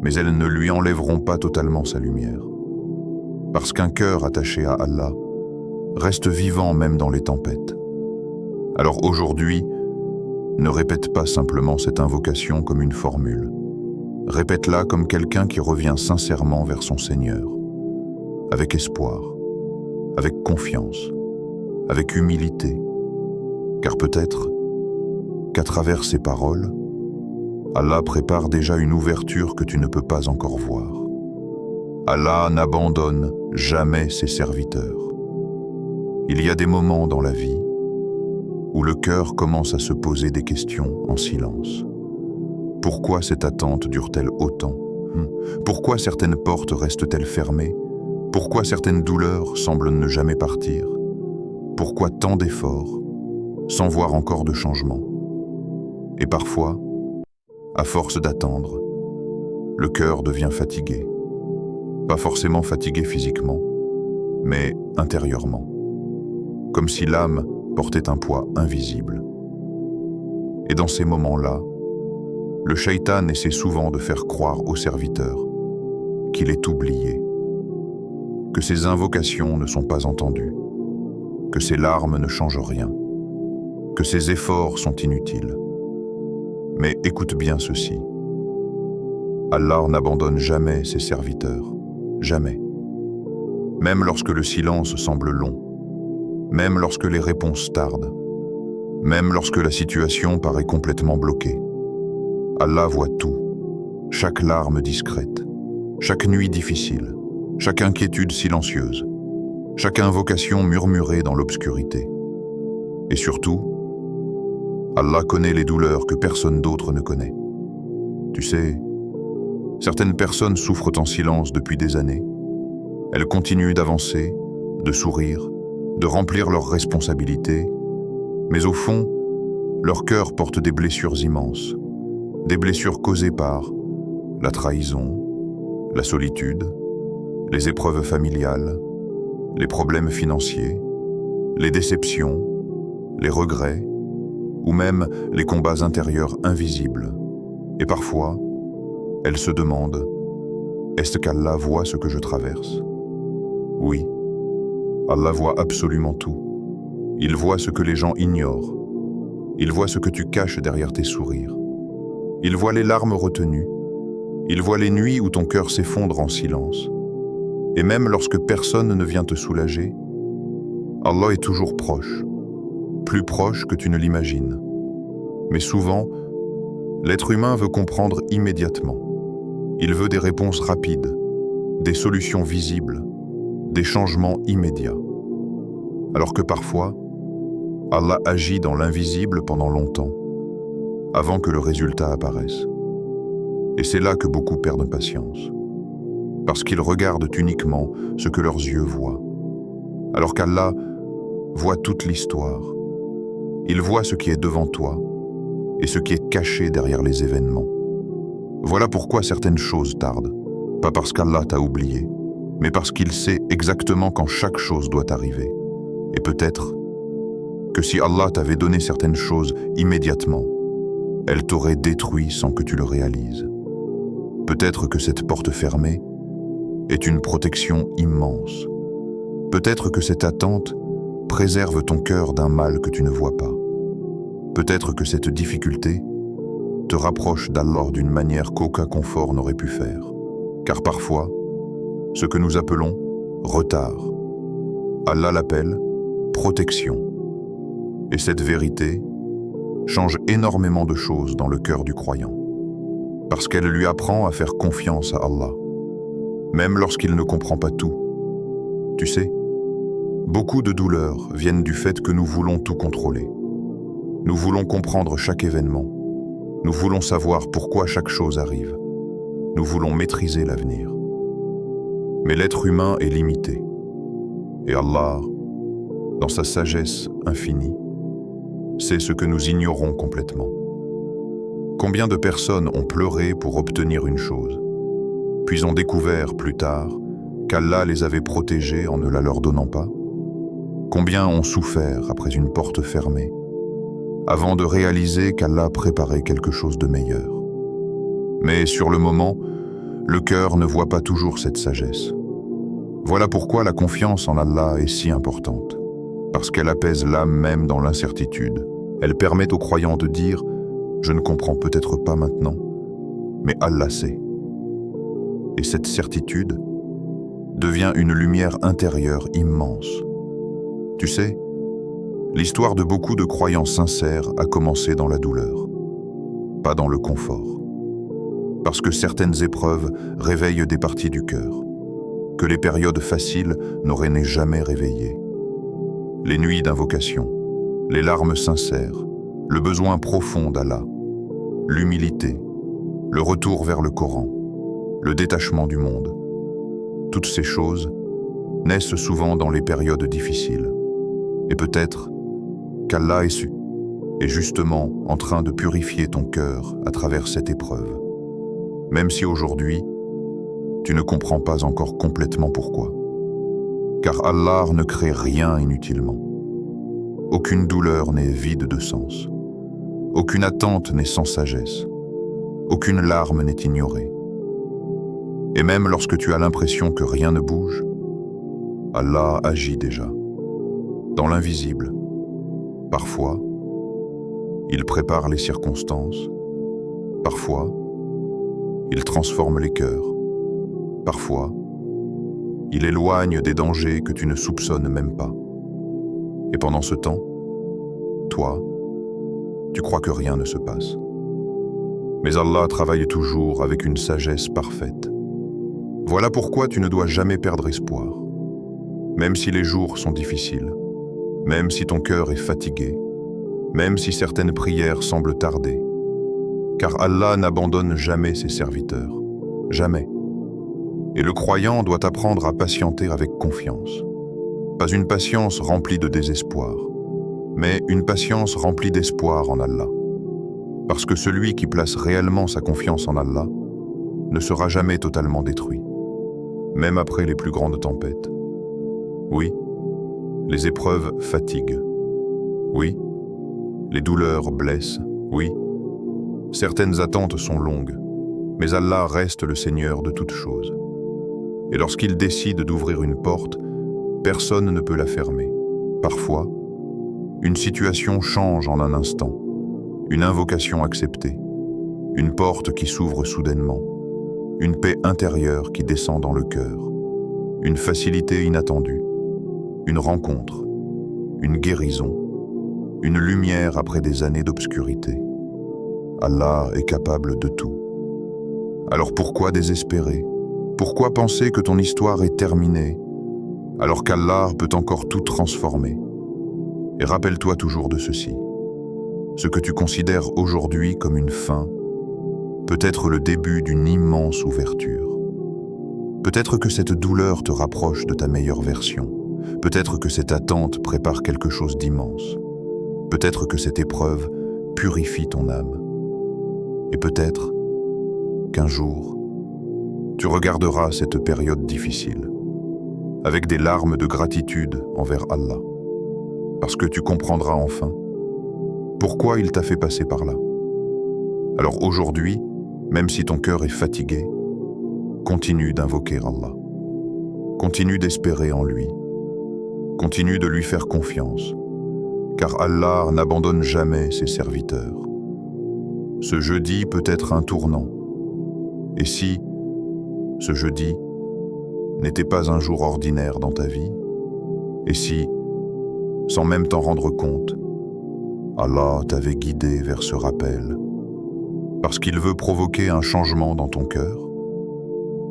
mais elles ne lui enlèveront pas totalement sa lumière. Parce qu'un cœur attaché à Allah reste vivant même dans les tempêtes. Alors aujourd'hui, ne répète pas simplement cette invocation comme une formule. Répète-la comme quelqu'un qui revient sincèrement vers son Seigneur, avec espoir, avec confiance, avec humilité, car peut-être qu'à travers ces paroles, Allah prépare déjà une ouverture que tu ne peux pas encore voir. Allah n'abandonne jamais ses serviteurs. Il y a des moments dans la vie où le cœur commence à se poser des questions en silence. Pourquoi cette attente dure-t-elle autant? Pourquoi certaines portes restent-elles fermées? Pourquoi certaines douleurs semblent ne jamais partir? Pourquoi tant d'efforts, sans voir encore de changement? Et parfois, à force d'attendre, le cœur devient fatigué. Pas forcément fatigué physiquement, mais intérieurement. Comme si l'âme portait un poids invisible. Et dans ces moments-là, le shaitan essaie souvent de faire croire au serviteur qu'il est oublié, que ses invocations ne sont pas entendues, que ses larmes ne changent rien, que ses efforts sont inutiles. Mais écoute bien ceci. Allah n'abandonne jamais ses serviteurs, jamais. Même lorsque le silence semble long, même lorsque les réponses tardent, même lorsque la situation paraît complètement bloquée. Allah voit tout, chaque larme discrète, chaque nuit difficile, chaque inquiétude silencieuse, chaque invocation murmurée dans l'obscurité. Et surtout, Allah connaît les douleurs que personne d'autre ne connaît. Tu sais, certaines personnes souffrent en silence depuis des années. Elles continuent d'avancer, de sourire, de remplir leurs responsabilités, mais au fond, leur cœur porte des blessures immenses. Des blessures causées par la trahison, la solitude, les épreuves familiales, les problèmes financiers, les déceptions, les regrets, ou même les combats intérieurs invisibles. Et parfois, elles se demandent, est-ce qu'Allah voit ce que je traverse? Oui, Allah voit absolument tout. Il voit ce que les gens ignorent. Il voit ce que tu caches derrière tes sourires. Il voit les larmes retenues. Il voit les nuits où ton cœur s'effondre en silence. Et même lorsque personne ne vient te soulager, Allah est toujours proche, plus proche que tu ne l'imagines. Mais souvent, l'être humain veut comprendre immédiatement. Il veut des réponses rapides, des solutions visibles, des changements immédiats. Alors que parfois, Allah agit dans l'invisible pendant longtemps, avant que le résultat apparaisse. Et c'est là que beaucoup perdent patience, parce qu'ils regardent uniquement ce que leurs yeux voient, alors qu'Allah voit toute l'histoire. Il voit ce qui est devant toi et ce qui est caché derrière les événements. Voilà pourquoi certaines choses tardent, pas parce qu'Allah t'a oublié, mais parce qu'il sait exactement quand chaque chose doit arriver. Et peut-être que si Allah t'avait donné certaines choses immédiatement, elle t'aurait détruit sans que tu le réalises. Peut-être que cette porte fermée est une protection immense. Peut-être que cette attente préserve ton cœur d'un mal que tu ne vois pas. Peut-être que cette difficulté te rapproche d'Allah d'une manière qu'aucun confort n'aurait pu faire. Car parfois, ce que nous appelons retard, Allah l'appelle protection. Et cette vérité change énormément de choses dans le cœur du croyant, parce qu'elle lui apprend à faire confiance à Allah, même lorsqu'il ne comprend pas tout. Tu sais, beaucoup de douleurs viennent du fait que nous voulons tout contrôler. Nous voulons comprendre chaque événement. Nous voulons savoir pourquoi chaque chose arrive. Nous voulons maîtriser l'avenir. Mais l'être humain est limité. Et Allah, dans sa sagesse infinie, sait ce que nous ignorons complètement. Combien de personnes ont pleuré pour obtenir une chose, puis ont découvert plus tard qu'Allah les avait protégés en ne la leur donnant pas? Combien ont souffert après une porte fermée, avant de réaliser qu'Allah préparait quelque chose de meilleur? Mais sur le moment, le cœur ne voit pas toujours cette sagesse. Voilà pourquoi la confiance en Allah est si importante, parce qu'elle apaise l'âme même dans l'incertitude. Elle permet aux croyants de dire « Je ne comprends peut-être pas maintenant, mais Allah sait ». Et cette certitude devient une lumière intérieure immense. Tu sais, l'histoire de beaucoup de croyants sincères a commencé dans la douleur, pas dans le confort. Parce que certaines épreuves réveillent des parties du cœur, que les périodes faciles n'auraient jamais réveillées. Les nuits d'invocation, les larmes sincères, le besoin profond d'Allah, l'humilité, le retour vers le Coran, le détachement du monde. Toutes ces choses naissent souvent dans les périodes difficiles. Et peut-être qu'Allah est justement en train de purifier ton cœur à travers cette épreuve. Même si aujourd'hui, tu ne comprends pas encore complètement pourquoi. Car Allah ne crée rien inutilement. Aucune douleur n'est vide de sens. Aucune attente n'est sans sagesse. Aucune larme n'est ignorée. Et même lorsque tu as l'impression que rien ne bouge, Allah agit déjà. Dans l'invisible, parfois, il prépare les circonstances. Parfois, il transforme les cœurs. Parfois, il éloigne des dangers que tu ne soupçonnes même pas. Et pendant ce temps, toi, tu crois que rien ne se passe. Mais Allah travaille toujours avec une sagesse parfaite. Voilà pourquoi tu ne dois jamais perdre espoir. Même si les jours sont difficiles, même si ton cœur est fatigué, même si certaines prières semblent tarder, car Allah n'abandonne jamais ses serviteurs, jamais. Et le croyant doit apprendre à patienter avec confiance. Pas une patience remplie de désespoir, mais une patience remplie d'espoir en Allah. Parce que celui qui place réellement sa confiance en Allah ne sera jamais totalement détruit, même après les plus grandes tempêtes. Oui, les épreuves fatiguent. Oui, les douleurs blessent. Oui, certaines attentes sont longues, mais Allah reste le Seigneur de toutes choses. Et lorsqu'il décide d'ouvrir une porte, personne ne peut la fermer. Parfois, une situation change en un instant, une invocation acceptée, une porte qui s'ouvre soudainement, une paix intérieure qui descend dans le cœur, une facilité inattendue, une rencontre, une guérison, une lumière après des années d'obscurité. Allah est capable de tout. Alors pourquoi désespérer? Pourquoi penser que ton histoire est terminée, alors qu'Allah peut encore tout transformer? Et rappelle-toi toujours de ceci. Ce que tu considères aujourd'hui comme une fin peut être le début d'une immense ouverture. Peut-être que cette douleur te rapproche de ta meilleure version. Peut-être que cette attente prépare quelque chose d'immense. Peut-être que cette épreuve purifie ton âme. Et peut-être qu'un jour, tu regarderas cette période difficile avec des larmes de gratitude envers Allah, parce que tu comprendras enfin pourquoi il t'a fait passer par là. Alors aujourd'hui, même si ton cœur est fatigué, continue d'invoquer Allah. Continue d'espérer en lui. Continue de lui faire confiance, car Allah n'abandonne jamais ses serviteurs. Ce jeudi peut être un tournant. Et si ce jeudi n'était pas un jour ordinaire dans ta vie? Et si, sans même t'en rendre compte, Allah t'avait guidé vers ce rappel, parce qu'il veut provoquer un changement dans ton cœur?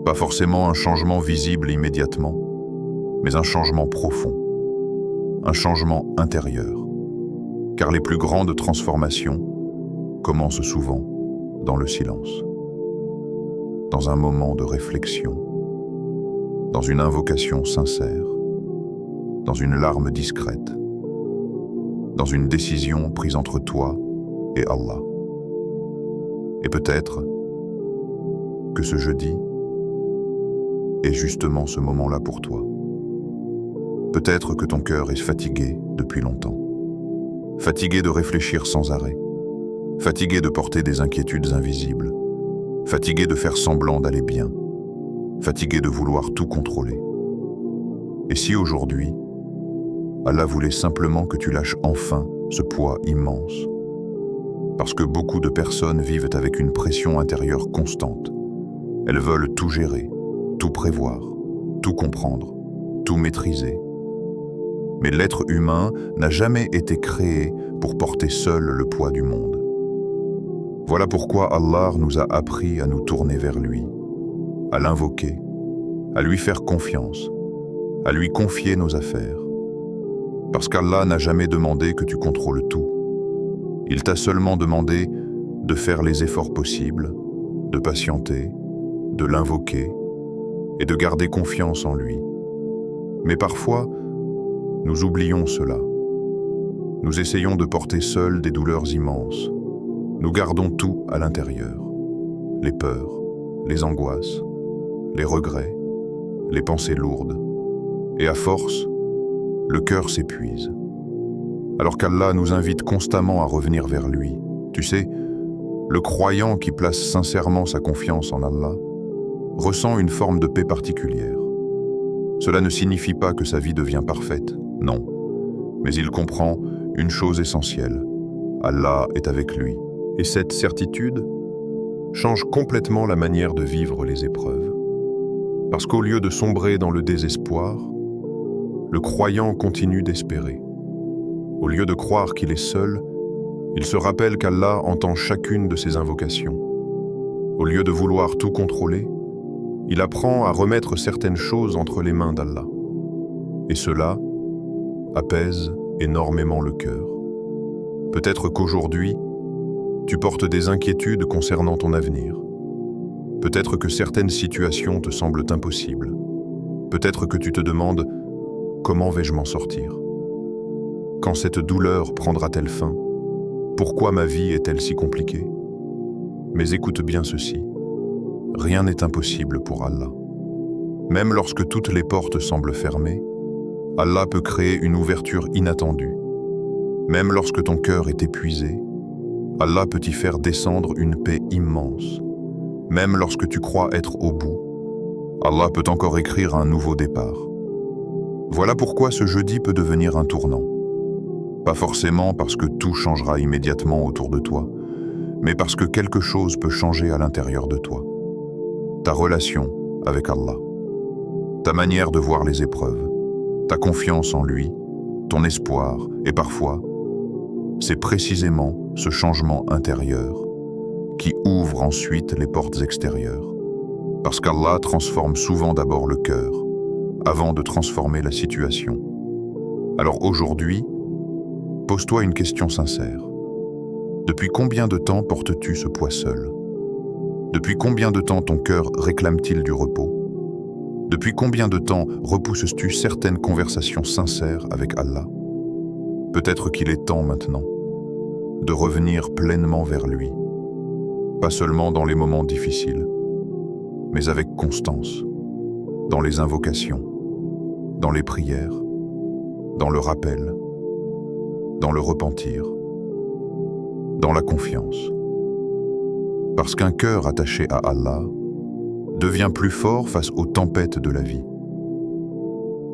Pas forcément un changement visible immédiatement, mais un changement profond, un changement intérieur, car les plus grandes transformations commencent souvent dans le silence, dans un moment de réflexion, dans une invocation sincère, dans une larme discrète, dans une décision prise entre toi et Allah. Et peut-être que ce jeudi est justement ce moment-là pour toi. Peut-être que ton cœur est fatigué depuis longtemps, fatigué de réfléchir sans arrêt, fatigué de porter des inquiétudes invisibles, fatigué de faire semblant d'aller bien, fatigué de vouloir tout contrôler. Et si aujourd'hui, Allah voulait simplement que tu lâches enfin ce poids immense, parce que beaucoup de personnes vivent avec une pression intérieure constante. Elles veulent tout gérer, tout prévoir, tout comprendre, tout maîtriser. Mais l'être humain n'a jamais été créé pour porter seul le poids du monde. Voilà pourquoi Allah nous a appris à nous tourner vers lui, à l'invoquer, à lui faire confiance, à lui confier nos affaires. Parce qu'Allah n'a jamais demandé que tu contrôles tout. Il t'a seulement demandé de faire les efforts possibles, de patienter, de l'invoquer et de garder confiance en lui. Mais parfois, nous oublions cela. Nous essayons de porter seuls des douleurs immenses. Nous gardons tout à l'intérieur. Les peurs, les angoisses, les regrets, les pensées lourdes. Et à force, le cœur s'épuise. Alors qu'Allah nous invite constamment à revenir vers lui. Tu sais, le croyant qui place sincèrement sa confiance en Allah ressent une forme de paix particulière. Cela ne signifie pas que sa vie devient parfaite, non. Mais il comprend une chose essentielle. Allah est avec lui. Et cette certitude change complètement la manière de vivre les épreuves. Parce qu'au lieu de sombrer dans le désespoir, le croyant continue d'espérer. Au lieu de croire qu'il est seul, il se rappelle qu'Allah entend chacune de ses invocations. Au lieu de vouloir tout contrôler, il apprend à remettre certaines choses entre les mains d'Allah. Et cela apaise énormément le cœur. Peut-être qu'aujourd'hui, tu portes des inquiétudes concernant ton avenir. Peut-être que certaines situations te semblent impossibles. Peut-être que tu te demandes « Comment vais-je m'en sortir ? Quand cette douleur prendra-t-elle fin ? Pourquoi ma vie est-elle si compliquée ? » Mais écoute bien ceci. Rien n'est impossible pour Allah. Même lorsque toutes les portes semblent fermées, Allah peut créer une ouverture inattendue. Même lorsque ton cœur est épuisé, Allah peut y faire descendre une paix immense. Même lorsque tu crois être au bout, Allah peut encore écrire un nouveau départ. Voilà pourquoi ce jeudi peut devenir un tournant. Pas forcément parce que tout changera immédiatement autour de toi, mais parce que quelque chose peut changer à l'intérieur de toi. Ta relation avec Allah, ta manière de voir les épreuves, ta confiance en lui, ton espoir, et parfois, c'est précisément ce changement intérieur qui ouvre ensuite les portes extérieures. Parce qu'Allah transforme souvent d'abord le cœur, avant de transformer la situation. Alors aujourd'hui, pose-toi une question sincère. Depuis combien de temps portes-tu ce poids seul? Depuis combien de temps ton cœur réclame-t-il du repos? Depuis combien de temps repousses-tu certaines conversations sincères avec Allah? Peut-être qu'il est temps maintenant de revenir pleinement vers lui, pas seulement dans les moments difficiles, mais avec constance, dans les invocations, dans les prières, dans le rappel, dans le repentir, dans la confiance. Parce qu'un cœur attaché à Allah devient plus fort face aux tempêtes de la vie.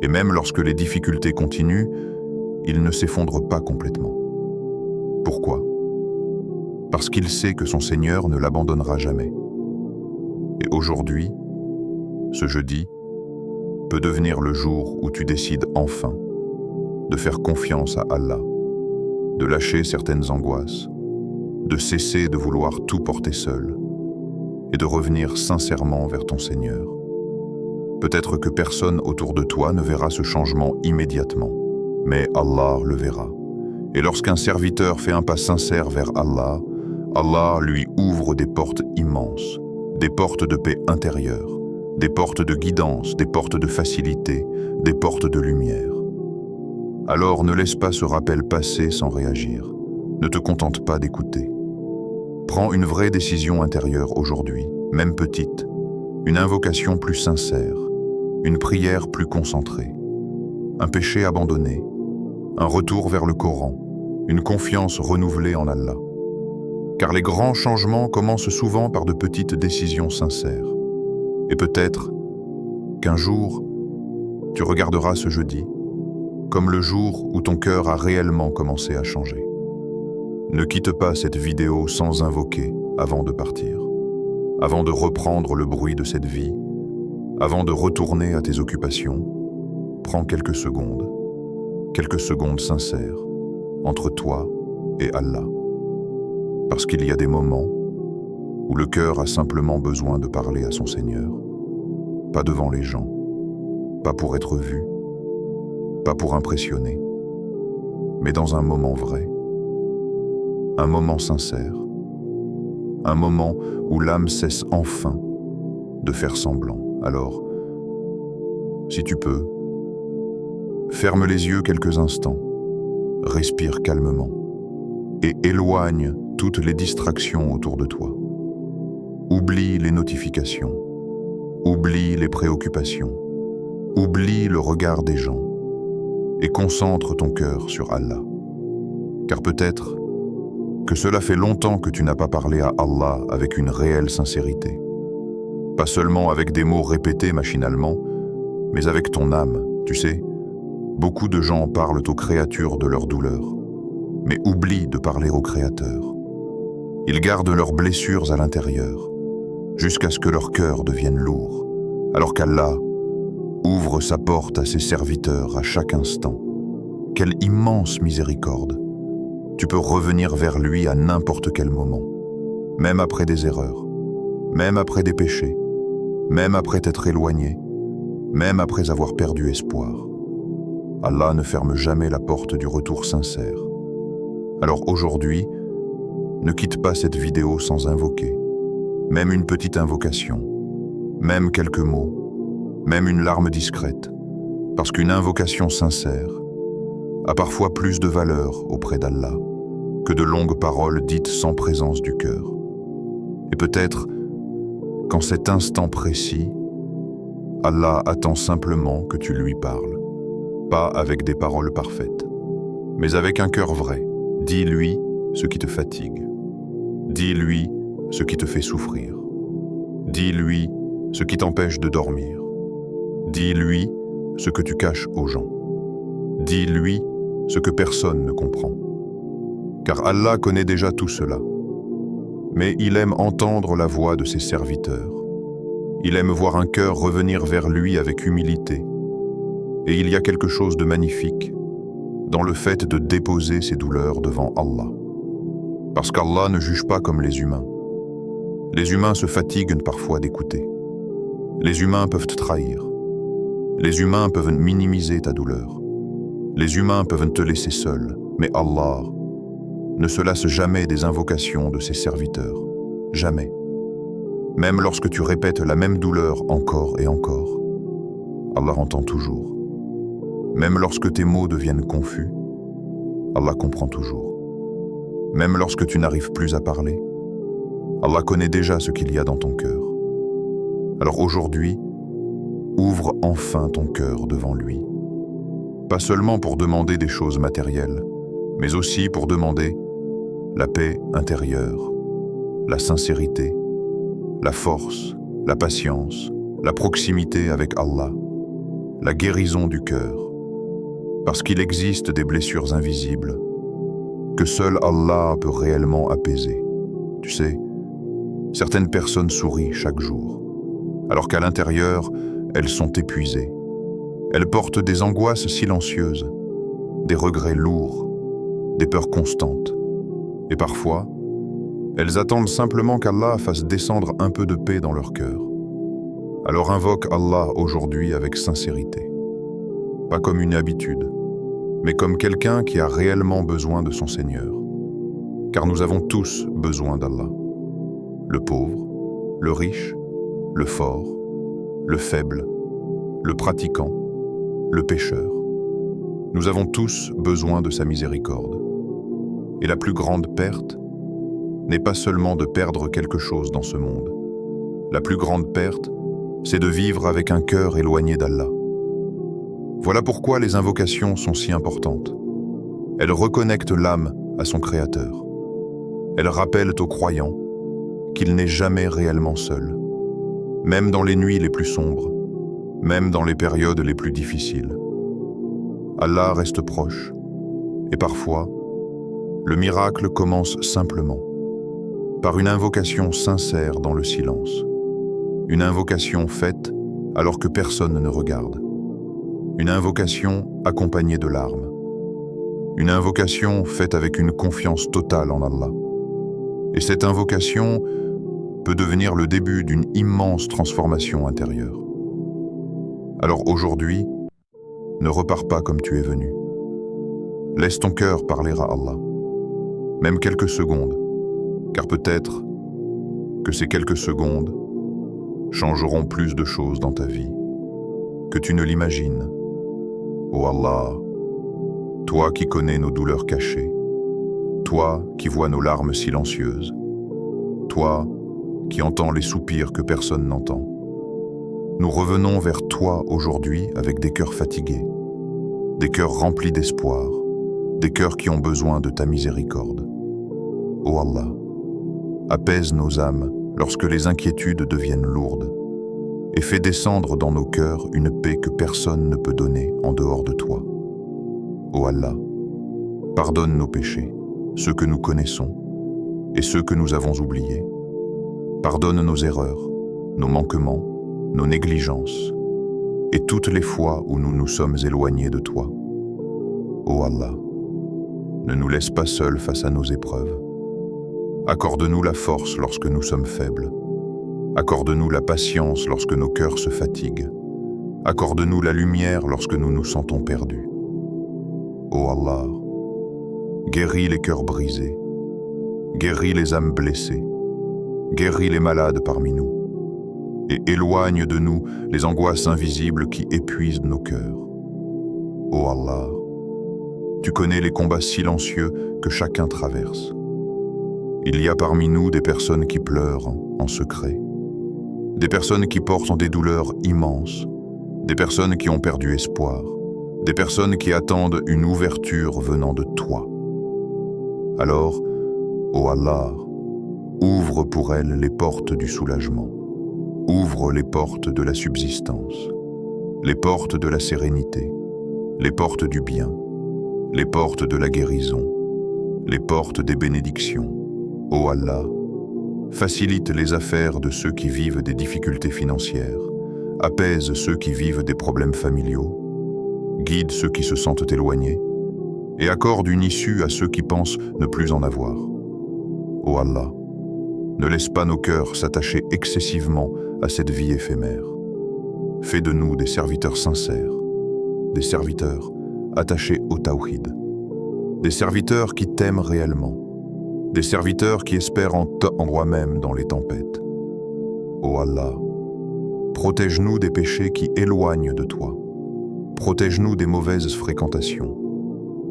Et même lorsque les difficultés continuent, il ne s'effondre pas complètement. Pourquoi? Parce qu'il sait que son Seigneur ne l'abandonnera jamais. Et aujourd'hui, ce jeudi, peut devenir le jour où tu décides enfin de faire confiance à Allah, de lâcher certaines angoisses, de cesser de vouloir tout porter seul et de revenir sincèrement vers ton Seigneur. Peut-être que personne autour de toi ne verra ce changement immédiatement, mais Allah le verra. Et lorsqu'un serviteur fait un pas sincère vers Allah, Allah lui ouvre des portes immenses, des portes de paix intérieure, des portes de guidance, des portes de facilité, des portes de lumière. Alors ne laisse pas ce rappel passer sans réagir. Ne te contente pas d'écouter. Prends une vraie décision intérieure aujourd'hui, même petite, une invocation plus sincère, une prière plus concentrée, un péché abandonné, un retour vers le Coran, une confiance renouvelée en Allah. Car les grands changements commencent souvent par de petites décisions sincères. Et peut-être qu'un jour, tu regarderas ce jeudi comme le jour où ton cœur a réellement commencé à changer. Ne quitte pas cette vidéo sans invoquer avant de partir, avant de reprendre le bruit de cette vie, avant de retourner à tes occupations. Prends quelques secondes sincères entre toi et Allah. Parce qu'il y a des moments où le cœur a simplement besoin de parler à son Seigneur, pas devant les gens, pas pour être vu, pas pour impressionner, mais dans un moment vrai, un moment sincère, un moment où l'âme cesse enfin de faire semblant. Alors, si tu peux, ferme les yeux quelques instants, respire calmement et éloigne toutes les distractions autour de toi. Oublie les notifications, oublie les préoccupations, oublie le regard des gens et concentre ton cœur sur Allah. Car peut-être que cela fait longtemps que tu n'as pas parlé à Allah avec une réelle sincérité. Pas seulement avec des mots répétés machinalement, mais avec ton âme. Tu sais, beaucoup de gens parlent aux créatures de leur douleur, mais oublient de parler au Créateur. Ils gardent leurs blessures à l'intérieur, jusqu'à ce que leur cœur devienne lourd, alors qu'Allah ouvre sa porte à ses serviteurs à chaque instant. Quelle immense miséricorde! Tu peux revenir vers lui à n'importe quel moment, même après des erreurs, même après des péchés, même après t'être éloigné, même après avoir perdu espoir. Allah ne ferme jamais la porte du retour sincère. Alors aujourd'hui, ne quitte pas cette vidéo sans invoquer, même une petite invocation, même quelques mots, même une larme discrète, parce qu'une invocation sincère a parfois plus de valeur auprès d'Allah que de longues paroles dites sans présence du cœur. Et peut-être qu'en cet instant précis, Allah attend simplement que tu lui parles, pas avec des paroles parfaites, mais avec un cœur vrai. Dis-lui ce qui te fatigue. Dis-lui ce qui te fait souffrir. Dis-lui ce qui t'empêche de dormir. Dis-lui ce que tu caches aux gens. Dis-lui ce que personne ne comprend. Car Allah connaît déjà tout cela. Mais il aime entendre la voix de ses serviteurs. Il aime voir un cœur revenir vers lui avec humilité. Et il y a quelque chose de magnifique dans le fait de déposer ses douleurs devant Allah. Parce qu'Allah ne juge pas comme les humains. Les humains se fatiguent parfois d'écouter. Les humains peuvent te trahir. Les humains peuvent minimiser ta douleur. Les humains peuvent te laisser seul. Mais Allah, ne se lasse jamais des invocations de ses serviteurs. Jamais. Même lorsque tu répètes la même douleur encore et encore, Allah entend toujours. Même lorsque tes mots deviennent confus, Allah comprend toujours. Même lorsque tu n'arrives plus à parler, Allah connaît déjà ce qu'il y a dans ton cœur. Alors aujourd'hui, ouvre enfin ton cœur devant lui. Pas seulement pour demander des choses matérielles, mais aussi pour demander la paix intérieure, la sincérité, la force, la patience, la proximité avec Allah, la guérison du cœur. Parce qu'il existe des blessures invisibles que seul Allah peut réellement apaiser. Tu sais, certaines personnes sourient chaque jour, alors qu'à l'intérieur, elles sont épuisées. Elles portent des angoisses silencieuses, des regrets lourds, des peurs constantes. Et parfois, elles attendent simplement qu'Allah fasse descendre un peu de paix dans leur cœur. Alors invoque Allah aujourd'hui avec sincérité. Pas comme une habitude, mais comme quelqu'un qui a réellement besoin de son Seigneur. Car nous avons tous besoin d'Allah. Le pauvre, le riche, le fort, le faible, le pratiquant, le pécheur. Nous avons tous besoin de sa miséricorde. Et la plus grande perte n'est pas seulement de perdre quelque chose dans ce monde. La plus grande perte, c'est de vivre avec un cœur éloigné d'Allah. Voilà pourquoi les invocations sont si importantes. Elles reconnectent l'âme à son Créateur. Elles rappellent aux croyants qu'il n'est jamais réellement seul, même dans les nuits les plus sombres, même dans les périodes les plus difficiles. Allah reste proche, et parfois, le miracle commence simplement, par une invocation sincère dans le silence. Une invocation faite alors que personne ne regarde. Une invocation accompagnée de larmes. Une invocation faite avec une confiance totale en Allah. Et cette invocation peut devenir le début d'une immense transformation intérieure. Alors aujourd'hui, ne repars pas comme tu es venu. Laisse ton cœur parler à Allah, même quelques secondes, car peut-être que ces quelques secondes changeront plus de choses dans ta vie que tu ne l'imagines. Ô Allah, toi qui connais nos douleurs cachées, toi qui vois nos larmes silencieuses, toi qui entends les soupirs que personne n'entend, nous revenons vers toi aujourd'hui avec des cœurs fatigués, des cœurs remplis d'espoir, des cœurs qui ont besoin de ta miséricorde. Ô Allah, apaise nos âmes lorsque les inquiétudes deviennent lourdes et fais descendre dans nos cœurs une paix que personne ne peut donner en dehors de toi. Ô Allah, pardonne nos péchés, ceux que nous connaissons et ceux que nous avons oubliés. Pardonne nos erreurs, nos manquements, nos négligences et toutes les fois où nous nous sommes éloignés de toi. Ô Allah, ne nous laisse pas seuls face à nos épreuves. Accorde-nous la force lorsque nous sommes faibles. Accorde-nous la patience lorsque nos cœurs se fatiguent. Accorde-nous la lumière lorsque nous nous sentons perdus. Ô Allah, guéris les cœurs brisés, guéris les âmes blessées, guéris les malades parmi nous, et éloigne de nous les angoisses invisibles qui épuisent nos cœurs. Ô Allah, tu connais les combats silencieux que chacun traverse. Il y a parmi nous des personnes qui pleurent en secret, des personnes qui portent des douleurs immenses, des personnes qui ont perdu espoir, des personnes qui attendent une ouverture venant de toi. Alors, ô Allah, ouvre pour elles les portes du soulagement, ouvre les portes de la subsistance, les portes de la sérénité, les portes du bien, les portes de la guérison, les portes des bénédictions. Ô Allah, facilite les affaires de ceux qui vivent des difficultés financières, apaise ceux qui vivent des problèmes familiaux, guide ceux qui se sentent éloignés et accorde une issue à ceux qui pensent ne plus en avoir. Ô Allah, ne laisse pas nos cœurs s'attacher excessivement à cette vie éphémère. Fais de nous des serviteurs sincères, des serviteurs attachés au tawhid, des serviteurs qui t'aiment réellement, des serviteurs qui espèrent en toi endroit même dans les tempêtes. Ô Allah, protège-nous des péchés qui éloignent de toi. Protège-nous des mauvaises fréquentations.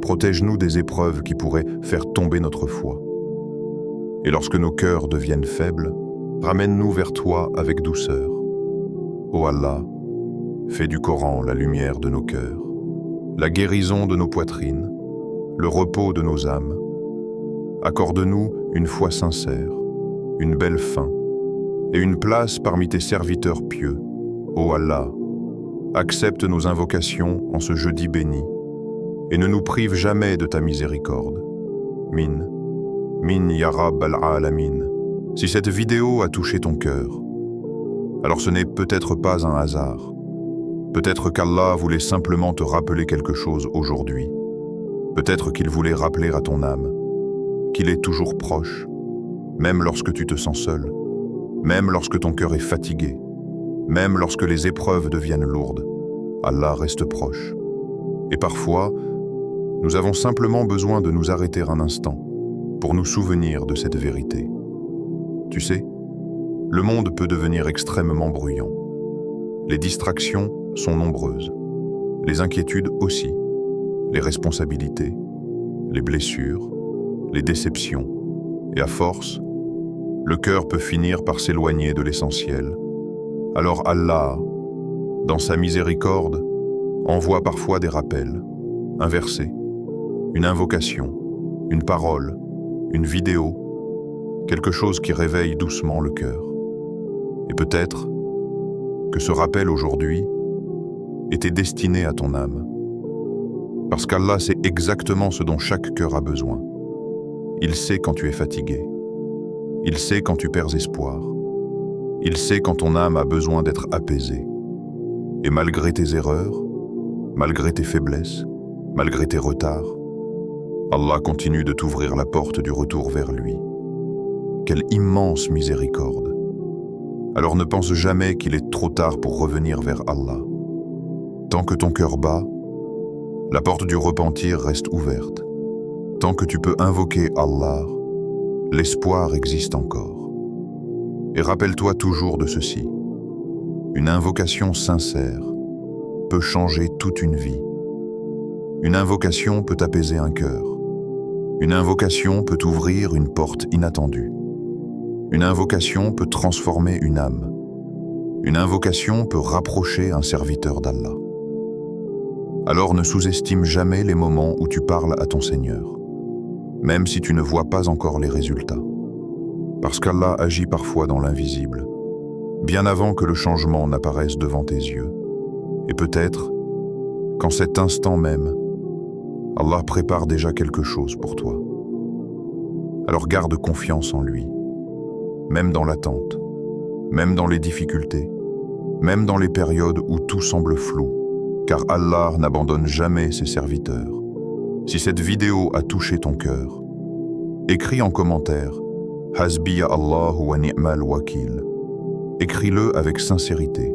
Protège-nous des épreuves qui pourraient faire tomber notre foi. Et lorsque nos cœurs deviennent faibles, ramène-nous vers toi avec douceur. Ô Allah, fais du Coran la lumière de nos cœurs, la guérison de nos poitrines, le repos de nos âmes. Accorde-nous une foi sincère, une belle fin et une place parmi tes serviteurs pieux. Ô Allah, accepte nos invocations en ce jeudi béni et ne nous prive jamais de ta miséricorde. Min ya Rabb al-Alamin. Si cette vidéo a touché ton cœur, alors ce n'est peut-être pas un hasard. Peut-être qu'Allah voulait simplement te rappeler quelque chose aujourd'hui. Peut-être qu'il voulait rappeler à ton âme qu'il est toujours proche, même lorsque tu te sens seul, même lorsque ton cœur est fatigué, même lorsque les épreuves deviennent lourdes. Allah reste proche. Et parfois, nous avons simplement besoin de nous arrêter un instant pour nous souvenir de cette vérité. Tu sais, le monde peut devenir extrêmement bruyant. Les distractions sont nombreuses, les inquiétudes aussi, les responsabilités, les blessures, les déceptions, et à force, le cœur peut finir par s'éloigner de l'essentiel. Alors Allah, dans sa miséricorde, envoie parfois des rappels, un verset, une invocation, une parole, une vidéo, quelque chose qui réveille doucement le cœur. Et peut-être que ce rappel aujourd'hui était destiné à ton âme. Parce qu'Allah sait exactement ce dont chaque cœur a besoin. Il sait quand tu es fatigué. Il sait quand tu perds espoir. Il sait quand ton âme a besoin d'être apaisée. Et malgré tes erreurs, malgré tes faiblesses, malgré tes retards, Allah continue de t'ouvrir la porte du retour vers lui. Quelle immense miséricorde! Alors ne pense jamais qu'il est trop tard pour revenir vers Allah. Tant que ton cœur bat, la porte du repentir reste ouverte. Tant que tu peux invoquer Allah, l'espoir existe encore. Et rappelle-toi toujours de ceci. Une invocation sincère peut changer toute une vie. Une invocation peut apaiser un cœur. Une invocation peut ouvrir une porte inattendue. Une invocation peut transformer une âme. Une invocation peut rapprocher un serviteur d'Allah. Alors ne sous-estime jamais les moments où tu parles à ton Seigneur, même si tu ne vois pas encore les résultats. Parce qu'Allah agit parfois dans l'invisible, bien avant que le changement n'apparaisse devant tes yeux. Et peut-être qu'en cet instant même, Allah prépare déjà quelque chose pour toi. Alors garde confiance en lui, même dans l'attente, même dans les difficultés, même dans les périodes où tout semble flou, car Allah n'abandonne jamais ses serviteurs. Si cette vidéo a touché ton cœur, écris en commentaire « Hasbiya Allahu wa ni'mal wakil ». Écris-le avec sincérité,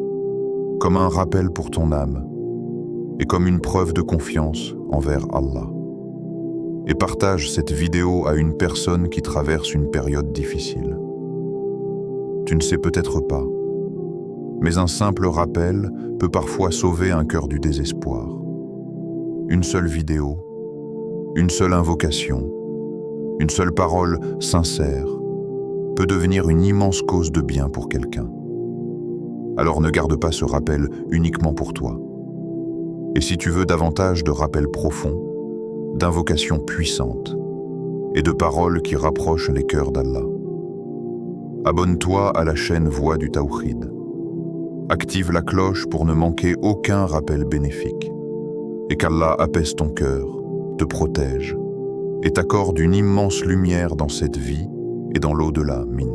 comme un rappel pour ton âme et comme une preuve de confiance envers Allah. Et partage cette vidéo à une personne qui traverse une période difficile. Tu ne sais peut-être pas, mais un simple rappel peut parfois sauver un cœur du désespoir. Une seule vidéo, une seule invocation, une seule parole sincère peut devenir une immense cause de bien pour quelqu'un. Alors ne garde pas ce rappel uniquement pour toi. Et si tu veux davantage de rappels profonds, d'invocations puissantes et de paroles qui rapprochent les cœurs d'Allah, abonne-toi à la chaîne Voix du Tawhid. Active la cloche pour ne manquer aucun rappel bénéfique et qu'Allah apaise ton cœur, te protège et t'accorde une immense lumière dans cette vie et dans l'au-delà. Min.